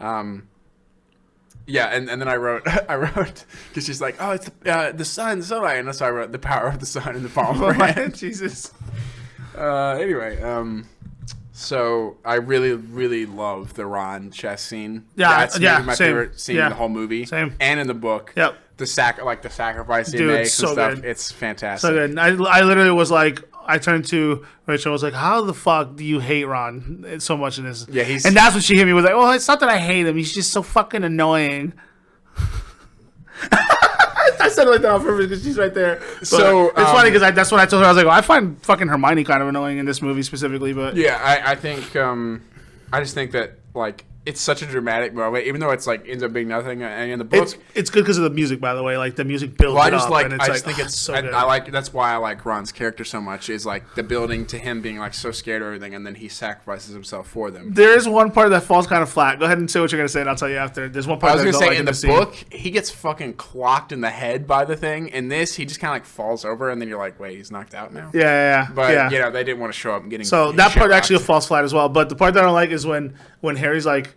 [SPEAKER 2] yeah, and then I wrote because she's like, oh, it's the sun, sunlight, and so I wrote the power of the sun in the palm of her hand.
[SPEAKER 1] Jesus.
[SPEAKER 2] Anyway, so I really, really love the Ron chess scene.
[SPEAKER 1] Yeah,
[SPEAKER 2] that's maybe my
[SPEAKER 1] same.
[SPEAKER 2] favorite scene in the whole movie.
[SPEAKER 1] Same.
[SPEAKER 2] And in the book.
[SPEAKER 1] Yep.
[SPEAKER 2] The sacrifice he
[SPEAKER 1] Dude,
[SPEAKER 2] makes
[SPEAKER 1] so
[SPEAKER 2] and stuff.
[SPEAKER 1] good.
[SPEAKER 2] It's fantastic.
[SPEAKER 1] So good. I literally was like, I turned to Rachel. I was like, how the fuck do you hate Ron so much in this?
[SPEAKER 2] Yeah,
[SPEAKER 1] and that's when she hit me with like, well, it's not that I hate him. He's just so fucking annoying. I said it like that on purpose because she's right there. But
[SPEAKER 2] so
[SPEAKER 1] it's funny because that's what I told her. I was like, well, I find fucking Hermione kind of annoying in this movie specifically. But
[SPEAKER 2] yeah, I think I just think that like it's such a dramatic moment, even though it's like ends up being nothing. And in the book,
[SPEAKER 1] it's good because of the music, by the way. Like the music builds
[SPEAKER 2] well,
[SPEAKER 1] it up. And it's
[SPEAKER 2] I just think it's
[SPEAKER 1] so good.
[SPEAKER 2] I like that's why I like Ron's character so much. Is like the building to him being like so scared of everything, and then he sacrifices himself for them.
[SPEAKER 1] There is one part that falls kind of flat. Go ahead and say what you're gonna say, and I'll tell you after. There's one part
[SPEAKER 2] I was
[SPEAKER 1] that
[SPEAKER 2] gonna say
[SPEAKER 1] like
[SPEAKER 2] in the book he gets fucking clocked in the head by the thing. In this, he just kind of like falls over, and then you're like, wait, he's knocked out now.
[SPEAKER 1] Yeah.
[SPEAKER 2] But they didn't want to show up getting.
[SPEAKER 1] So that part actually falls flat as well. But the part that I don't like is when Harry's like,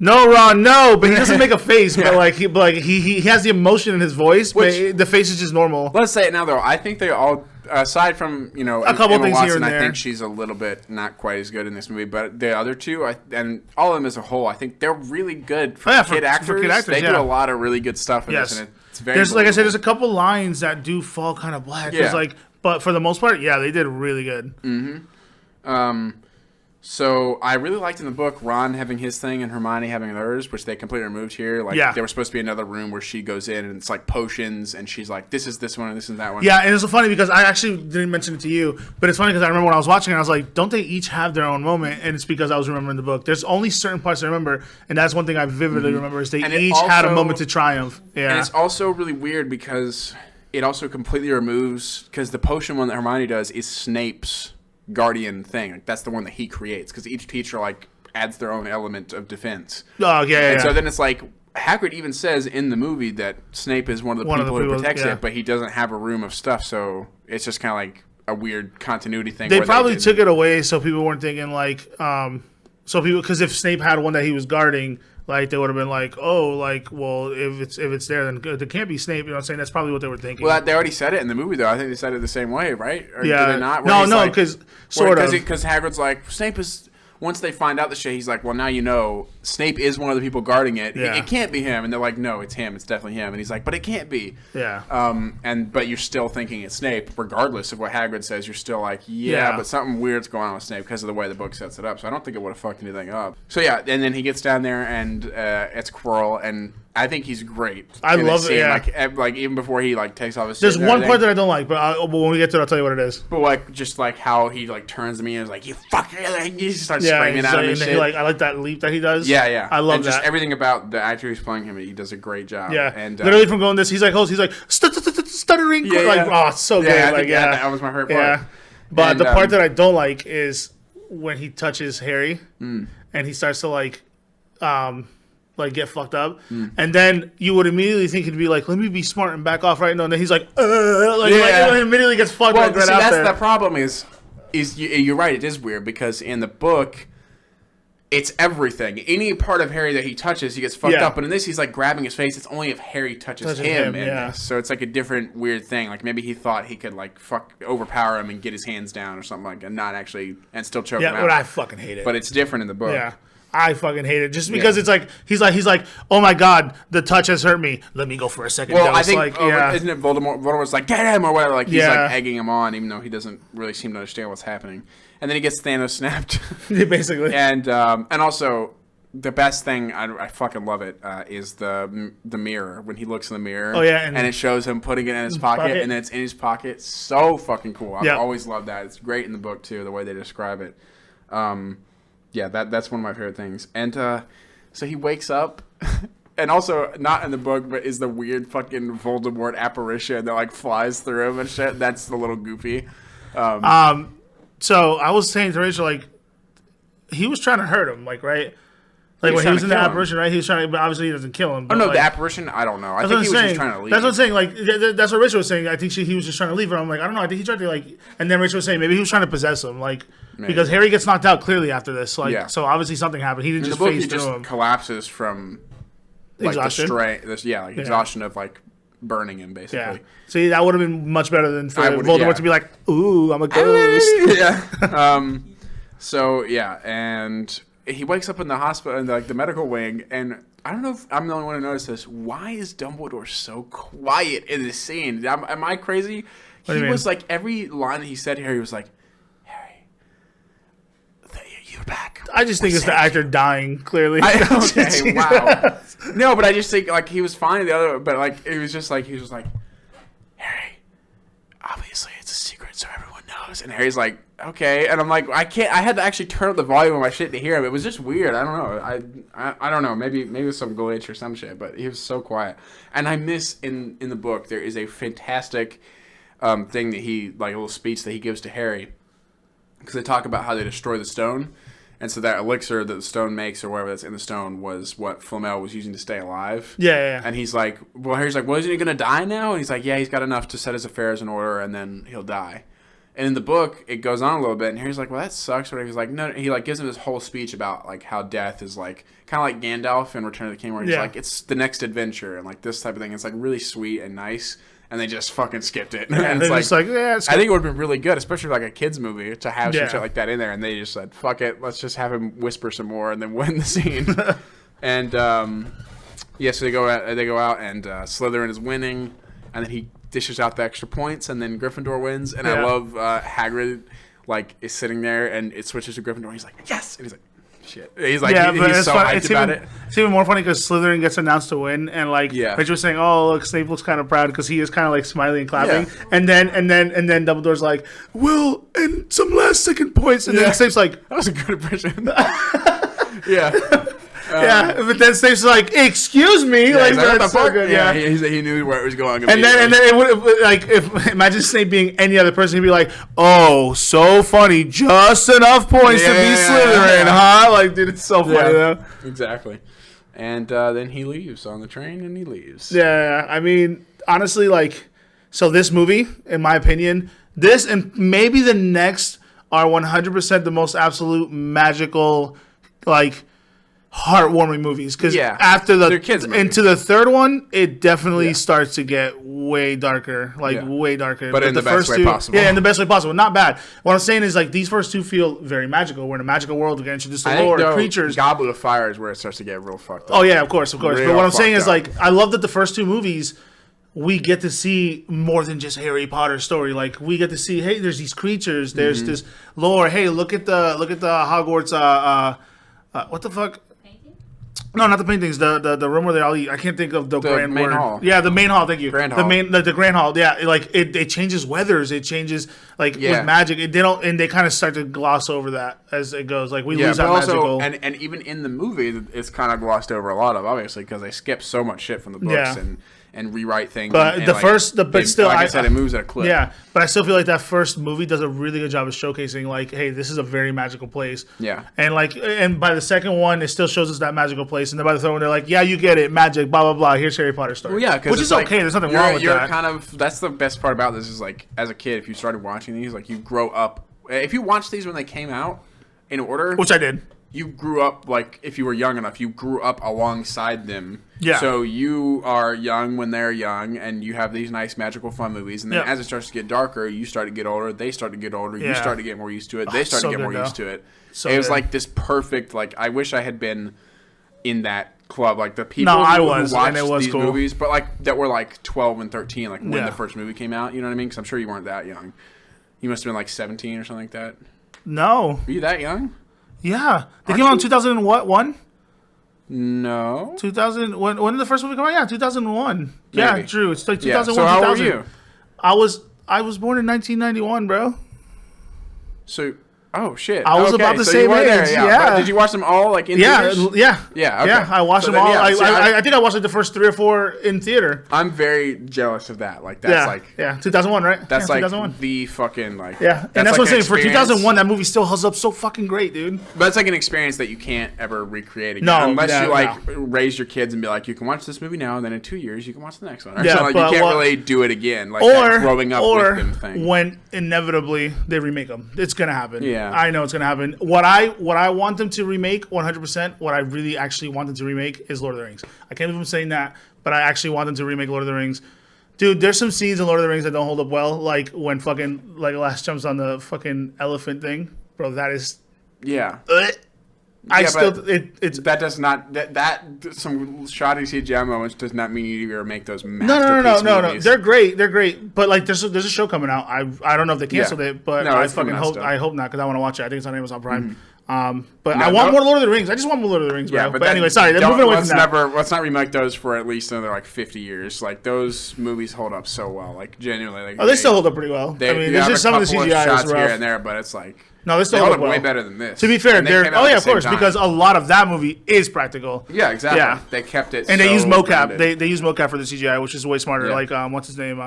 [SPEAKER 1] no, Ron, no, but he doesn't make a face. But like he has the emotion in his voice, but the face is just normal.
[SPEAKER 2] Let's say it now though. I think they all, aside from
[SPEAKER 1] a couple
[SPEAKER 2] Emma
[SPEAKER 1] things
[SPEAKER 2] Watson,
[SPEAKER 1] here and
[SPEAKER 2] I
[SPEAKER 1] there.
[SPEAKER 2] think she's a little bit not quite as good in this movie. But the other two, and all of them as a whole, I think they're really good for kid actors.
[SPEAKER 1] For kid actors,
[SPEAKER 2] they do a lot of really good stuff in this, and it's very.
[SPEAKER 1] Like I said, there's a couple lines that do fall kind of black.
[SPEAKER 2] Yeah.
[SPEAKER 1] But for the most part, yeah, they did really good.
[SPEAKER 2] Mm-hmm. So I really liked in the book Ron having his thing and Hermione having theirs, which they completely removed here. Like there was supposed to be another room where she goes in and it's like potions, and she's like, "This is this one and this is that one."
[SPEAKER 1] Yeah, and it's so funny because I actually didn't mention it to you, but it's funny because I remember when I was watching it, I was like, "Don't they each have their own moment?" And it's because I was remembering the book. There's only certain parts I remember, and that's one thing I vividly remember is they each had a moment to triumph. Yeah,
[SPEAKER 2] and it's also really weird because it also completely removes because the potion one that Hermione does is Snape's guardian thing. Like that's the one that he creates because each teacher like adds their own element of defense.
[SPEAKER 1] Oh yeah.
[SPEAKER 2] And so then it's like Hagrid even says in the movie that Snape is one of the people who protects it, but he doesn't have a room of stuff. So it's just kind of like a weird continuity thing.
[SPEAKER 1] They probably took it away so people weren't thinking like because if Snape had one that he was guarding. Like, they would have been like, oh, like, well, if it's there, then it can't be Snape. You know what I'm saying? That's probably what they were thinking.
[SPEAKER 2] Well, they already said it in the movie, though. I think they said it the same way, right? Or
[SPEAKER 1] yeah.
[SPEAKER 2] did they not?
[SPEAKER 1] No, because sort of.
[SPEAKER 2] Because Hagrid's like, Snape is once they find out the shit, he's like, well, now you know Snape is one of the people guarding it.
[SPEAKER 1] Yeah.
[SPEAKER 2] It can't be him. And they're like, no, it's him. It's definitely him. And he's like, but it can't be.
[SPEAKER 1] Yeah.
[SPEAKER 2] But you're still thinking it's Snape, regardless of what Hagrid says. You're still like, yeah, but something weird's going on with Snape because of the way the book sets it up. So I don't think it would have fucked anything up. So yeah, and then he gets down there and it's Quirrell, and I think he's great.
[SPEAKER 1] I love it. Yeah.
[SPEAKER 2] Like even before he like takes off his.
[SPEAKER 1] There's one part that I don't like, but when we get to it, I'll tell you what it is.
[SPEAKER 2] But like just like how he like turns to me and is like, "You fucker!" Like, he starts screaming at him and shit.
[SPEAKER 1] I like that leap that he does.
[SPEAKER 2] Yeah.
[SPEAKER 1] I love
[SPEAKER 2] and
[SPEAKER 1] that.
[SPEAKER 2] Just everything about the actor who's playing him, he does a great job.
[SPEAKER 1] Yeah,
[SPEAKER 2] and
[SPEAKER 1] literally from going this, he's like stuttering.
[SPEAKER 2] Yeah,
[SPEAKER 1] like oh, it's so good.
[SPEAKER 2] That was my favorite part.
[SPEAKER 1] Yeah, but the part that I don't like is when he touches Harry and he starts to like get fucked up, and then you would immediately think he'd be like, "Let me be smart and back off right now." And then he's like, he immediately gets fucked.
[SPEAKER 2] Well,
[SPEAKER 1] right
[SPEAKER 2] see,
[SPEAKER 1] out
[SPEAKER 2] that's
[SPEAKER 1] there.
[SPEAKER 2] the problem. You're right. It is weird because in the book, it's everything. Any part of Harry that he touches, he gets fucked up. But in this, he's like grabbing his face. It's only if Harry touches him in this. So it's like a different weird thing. Like maybe he thought he could like overpower him and get his hands down or something like, and not actually, and still choke him out.
[SPEAKER 1] But I fucking hate it.
[SPEAKER 2] But it's different in the book.
[SPEAKER 1] Yeah. I fucking hate it just because it's like he's like, oh my god, the touch has hurt me. Let me go for a second.
[SPEAKER 2] Well, I think
[SPEAKER 1] like,
[SPEAKER 2] isn't it Voldemort? Voldemort's like get him or whatever. Like he's like egging him on, even though he doesn't really seem to understand what's happening. And then he gets Thanos snapped,
[SPEAKER 1] basically.
[SPEAKER 2] And also the best thing I fucking love it is the mirror when he looks in the mirror.
[SPEAKER 1] Oh yeah,
[SPEAKER 2] and it shows him putting it in his pocket, and then it's in his pocket. So fucking cool. I've always loved that. It's great in the book too, the way they describe it. Yeah, that's one of my favorite things. And so he wakes up, and also not in the book, but is the weird fucking Voldemort apparition that like flies through him and shit. That's a little goofy.
[SPEAKER 1] So I was saying to Rachel, like, he was trying to hurt him, like, right? Like when he was in the apparition, right? He was trying to, but obviously he doesn't kill him.
[SPEAKER 2] But
[SPEAKER 1] no,
[SPEAKER 2] the apparition, I don't know. I think he was just trying to leave.
[SPEAKER 1] That's what I'm saying. Like that's what Rachel was saying. I think he was just trying to leave her. I'm like, I don't know. I think he tried to like, and then Rachel was saying maybe he was trying to possess him, like because Harry gets knocked out clearly after this. Like, so obviously something happened. He didn't just phase through him.
[SPEAKER 2] He just collapses from like
[SPEAKER 1] exhaustion.
[SPEAKER 2] Exhaustion of like burning him basically.
[SPEAKER 1] Yeah. See, that would have been much better than for Voldemort to be like, "Ooh, I'm a ghost."
[SPEAKER 2] Yeah. So yeah, and he wakes up in the hospital in the medical wing, and I don't know if I'm the only one who noticed this. Why is Dumbledore so quiet in this scene? Am I crazy? He was like every line that he said here, he was like, "Harry, you're back."
[SPEAKER 1] I just think it's the actor dying. Clearly.
[SPEAKER 2] Okay, wow. No, but I just think like he was fine the other, but like he was just like Harry, obviously it's a secret, so everyone knows. And Harry's like, okay, and I'm like, I can't. I had to actually turn up the volume of my shit to hear him. It was just weird. I don't know. I don't know. Maybe it was some glitch or some shit. But he was so quiet. And I miss in the book there is a fantastic thing that he like a little speech that he gives to Harry because they talk about how they destroy the stone. And so that elixir that the stone makes or whatever that's in the stone was what Flamel was using to stay alive.
[SPEAKER 1] Yeah.
[SPEAKER 2] And he's like, well, Harry's like, well, isn't he going to die now? And he's like, yeah, he's got enough to set his affairs in order and then he'll die. And in the book, it goes on a little bit, and Harry's like, well, that sucks. He's like, no. He like gives him this whole speech about like how death is like kind of like Gandalf in Return of the King, where he's like, it's the next adventure and like this type of thing. It's like really sweet and nice, and they just fucking skipped it.
[SPEAKER 1] Yeah,
[SPEAKER 2] and it's like
[SPEAKER 1] I
[SPEAKER 2] think it would have been really good, especially for like a kids movie, to have some shit like that in there. And they just said, fuck it, let's just have him whisper some more and then win the scene. And so they go out, and Slytherin is winning, and then he dishes out the extra points, and then Gryffindor wins. And I love Hagrid, like, is sitting there, and it switches to Gryffindor. He's like, yes! And he's like, shit. He's like, he's so hyped about it.
[SPEAKER 1] It's even more funny because Slytherin gets announced to win, and like, Rachel was saying, oh, look, Snape looks kind of proud because he is kind of like smiling and clapping. Yeah. And then Dumbledore's like, well, and some last second points, and then Snape's like,
[SPEAKER 2] that was a good impression. Yeah.
[SPEAKER 1] But then Snape's like, "Excuse me," like that's so good. Yeah,
[SPEAKER 2] he knew where it was going.
[SPEAKER 1] And then it would like imagine Snape being any other person, he'd be like, "Oh, so funny, just enough points to be Slytherin, huh?" Like, dude, it's so funny though.
[SPEAKER 2] Exactly. And then he leaves on the train, and he leaves.
[SPEAKER 1] Yeah, I mean, honestly, like, so this movie, in my opinion, this and maybe the next are 100% the most absolute magical, like. heartwarming movies because
[SPEAKER 2] Yeah.
[SPEAKER 1] after
[SPEAKER 2] They're kids' movies.
[SPEAKER 1] into the third one, it definitely starts to get way darker,
[SPEAKER 2] Yeah.
[SPEAKER 1] way darker.
[SPEAKER 2] But in the best
[SPEAKER 1] first
[SPEAKER 2] way
[SPEAKER 1] two,
[SPEAKER 2] possible.
[SPEAKER 1] Yeah, in the best way possible. Not bad. What I'm saying is like these first two feel very magical. We're in a magical world. We get introduced to lore, creatures.
[SPEAKER 2] Goblet of Fire is where it starts to get real fucked up.
[SPEAKER 1] Oh yeah, of course. But
[SPEAKER 2] Real
[SPEAKER 1] what I'm saying
[SPEAKER 2] fucked
[SPEAKER 1] is
[SPEAKER 2] up.
[SPEAKER 1] like I love that the first two movies. We get to see more than just Harry Potter's story. Like we get to see, hey, there's these creatures, there's this lore. Hey, look at the Hogwarts. What the fuck? No, not the paintings. The room where they all eat. I can't think of the grand
[SPEAKER 2] main
[SPEAKER 1] word.
[SPEAKER 2] hall.
[SPEAKER 1] Yeah, the main hall. Thank you.
[SPEAKER 2] Grand
[SPEAKER 1] the
[SPEAKER 2] hall.
[SPEAKER 1] the grand hall. Yeah, like it changes weathers. It changes with magic. They don't, and they kind of start to gloss over that as it goes. Like we lose
[SPEAKER 2] but
[SPEAKER 1] that
[SPEAKER 2] also,
[SPEAKER 1] magical.
[SPEAKER 2] and even in the movie, it's kind of glossed over a lot of, obviously, because they skip so much shit from the books and rewrite things.
[SPEAKER 1] But
[SPEAKER 2] I said, it moves at a clip.
[SPEAKER 1] Yeah, but I still feel like that first movie does a really good job of showcasing, like, hey, this is a very magical place.
[SPEAKER 2] Yeah.
[SPEAKER 1] And by the second one, it still shows us that magical place. And then by the third one, they're like, yeah, you get it, magic, blah, blah, blah. Here's Harry Potter's story.
[SPEAKER 2] Well, yeah,
[SPEAKER 1] which is okay. There's nothing wrong with that.
[SPEAKER 2] That's the best part about this is, like, as a kid, if you started watching these, like, you grow up. If you watched these when they came out in order.
[SPEAKER 1] Which I did.
[SPEAKER 2] You grew up, like, if you were young enough, you grew up alongside them.
[SPEAKER 1] Yeah.
[SPEAKER 2] So you are young when they're young, and you have these nice, magical, fun movies. And then as it starts to get darker, you start to get older, they start to get older, you start to get more used to it, they start to get more used to it.
[SPEAKER 1] So
[SPEAKER 2] it was
[SPEAKER 1] good.
[SPEAKER 2] like this perfect, like, I wish I had been in that club. Like, the people who
[SPEAKER 1] watched
[SPEAKER 2] and it was these
[SPEAKER 1] cool.
[SPEAKER 2] movies, but, like, that were, like, 12 and 13, like, when the first movie came out. You know what I mean? Because I'm sure you weren't that young. You must have been, like, 17 or something like that.
[SPEAKER 1] No.
[SPEAKER 2] Were you that young?
[SPEAKER 1] Yeah. They came out in 2001?
[SPEAKER 2] No.
[SPEAKER 1] 2000. When did the first movie come out? Yeah, 2001. Yeah,
[SPEAKER 2] Maybe.
[SPEAKER 1] true. It's like 2001,
[SPEAKER 2] So how
[SPEAKER 1] 2000.
[SPEAKER 2] old were you?
[SPEAKER 1] I was born in 1991, bro.
[SPEAKER 2] So, oh shit!
[SPEAKER 1] I was about the
[SPEAKER 2] so
[SPEAKER 1] same
[SPEAKER 2] you were there,
[SPEAKER 1] age,
[SPEAKER 2] yeah.
[SPEAKER 1] yeah.
[SPEAKER 2] But did you watch them all like in
[SPEAKER 1] Yeah,
[SPEAKER 2] theaters?
[SPEAKER 1] yeah,
[SPEAKER 2] Yeah, okay.
[SPEAKER 1] yeah. I watched
[SPEAKER 2] So
[SPEAKER 1] them
[SPEAKER 2] then,
[SPEAKER 1] all.
[SPEAKER 2] yeah, see,
[SPEAKER 1] I think I watched like the first 3 or 4 in theater.
[SPEAKER 2] I'm very jealous of that. Like that's
[SPEAKER 1] Yeah, 2001, right?
[SPEAKER 2] That's
[SPEAKER 1] yeah,
[SPEAKER 2] like
[SPEAKER 1] 2001.
[SPEAKER 2] the fucking like.
[SPEAKER 1] Yeah, and that's
[SPEAKER 2] like
[SPEAKER 1] what I'm
[SPEAKER 2] an
[SPEAKER 1] saying. For
[SPEAKER 2] experience.
[SPEAKER 1] 2001, that movie still holds up so fucking great, dude.
[SPEAKER 2] But it's like an experience that you can't ever recreate again.
[SPEAKER 1] No,
[SPEAKER 2] unless
[SPEAKER 1] yeah,
[SPEAKER 2] you like raise your kids and be like, you can watch this movie now, and then in 2 years you can watch the next one. Or
[SPEAKER 1] Yeah,
[SPEAKER 2] something. Like, you can't really do it again. Like that growing up with them thing.
[SPEAKER 1] When inevitably they remake them, it's gonna happen.
[SPEAKER 2] Yeah,
[SPEAKER 1] I know it's gonna happen. What I want them to remake 100%. What I really actually want them to remake is Lord of the Rings. I can't believe I'm saying that, but I actually want them to remake Lord of the Rings. Dude, there's some scenes in Lord of the Rings that don't hold up well, like when fucking Legolas jumps on the fucking elephant thing, bro. That is.
[SPEAKER 2] Yeah.
[SPEAKER 1] It's
[SPEAKER 2] that does not that some shoddy CGI moments does not mean you ever make those masterpiece movies.
[SPEAKER 1] They're great. But like, there's a show coming out. I don't know if they canceled it, but I fucking hope not because I want to watch it. I think it's on Amazon Prime. But I want more Lord of the Rings. I just want more Lord of the Rings, bro.
[SPEAKER 2] Yeah,
[SPEAKER 1] but anyway, sorry. Moving away from that.
[SPEAKER 2] Let's not remake those for at least another like 50 years. Like those movies hold up so well. Like genuinely,
[SPEAKER 1] they still hold up pretty well. I mean, there's just some of the CGI is rough
[SPEAKER 2] here and there, but it's like.
[SPEAKER 1] No, they still hold up well.
[SPEAKER 2] Way better than this.
[SPEAKER 1] To be fair, of course,
[SPEAKER 2] time.
[SPEAKER 1] because a lot of that movie is practical.
[SPEAKER 2] Yeah, exactly.
[SPEAKER 1] Yeah.
[SPEAKER 2] They kept it,
[SPEAKER 1] and they use mocap.
[SPEAKER 2] Grounded.
[SPEAKER 1] They use mocap for the CGI, which is way smarter. Yeah. Like what's his name?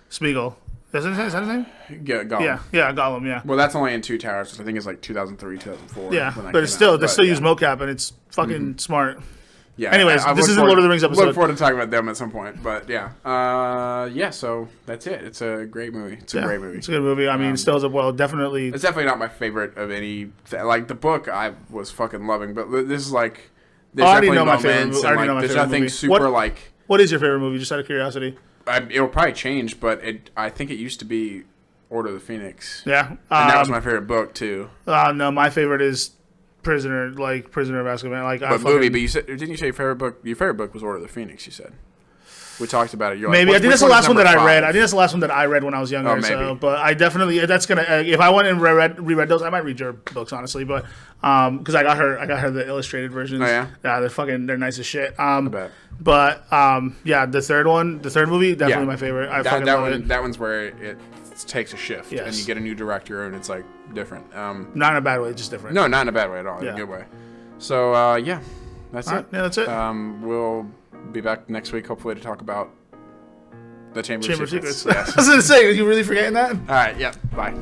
[SPEAKER 1] Spiegel. Is that his name?
[SPEAKER 2] Yeah, Gollum.
[SPEAKER 1] Yeah, Gollum. Yeah.
[SPEAKER 2] Well, that's only in Two Towers, which I think is like 2003, 2004.
[SPEAKER 1] Yeah, but it's still use mocap, and it's fucking smart.
[SPEAKER 2] Yeah.
[SPEAKER 1] Anyways, this is the Lord of the Rings episode.
[SPEAKER 2] Look forward to talking about them at some point, but yeah, so that's it. It's a great movie. It's a great movie.
[SPEAKER 1] It's a good movie. I mean, it still holds up well. Definitely.
[SPEAKER 2] It's definitely not my favorite of any. Like the book, I was fucking loving, but this is like. There's
[SPEAKER 1] I already know
[SPEAKER 2] moments
[SPEAKER 1] my favorite.
[SPEAKER 2] and like, there's nothing
[SPEAKER 1] movie.
[SPEAKER 2] super like.
[SPEAKER 1] What is your favorite movie? Just out of curiosity.
[SPEAKER 2] It'll probably change, but I think it used to be Order of the Phoenix.
[SPEAKER 1] Yeah,
[SPEAKER 2] and that was my favorite book too.
[SPEAKER 1] No, my favorite is Prisoner of Azkaban. Like,
[SPEAKER 2] but movie, but didn't you say your favorite book? Your favorite book was Order of the Phoenix. You said. We talked about it. You're
[SPEAKER 1] maybe
[SPEAKER 2] like,
[SPEAKER 1] I think that's the last one that
[SPEAKER 2] 5?
[SPEAKER 1] I read. I think that's the last one that I read when I was younger.
[SPEAKER 2] Maybe.
[SPEAKER 1] So, but I definitely if I went and reread those, I might read your books honestly. But because I got her the illustrated versions.
[SPEAKER 2] Oh yeah.
[SPEAKER 1] Yeah, they're nice as shit.
[SPEAKER 2] I bet.
[SPEAKER 1] But yeah, the third movie definitely my favorite. I fucking love it.
[SPEAKER 2] That one's where it takes a shift and you get a new director and it's like different.
[SPEAKER 1] Not in a bad way, just different.
[SPEAKER 2] No, not in a bad way at all. In a good way. So yeah, that's it.
[SPEAKER 1] Yeah, that's it.
[SPEAKER 2] We'll be back next week, hopefully, to talk about the Chamber of Secrets.
[SPEAKER 1] Yes. I was gonna say, are you really forgetting that?
[SPEAKER 2] All right. Yeah. Bye.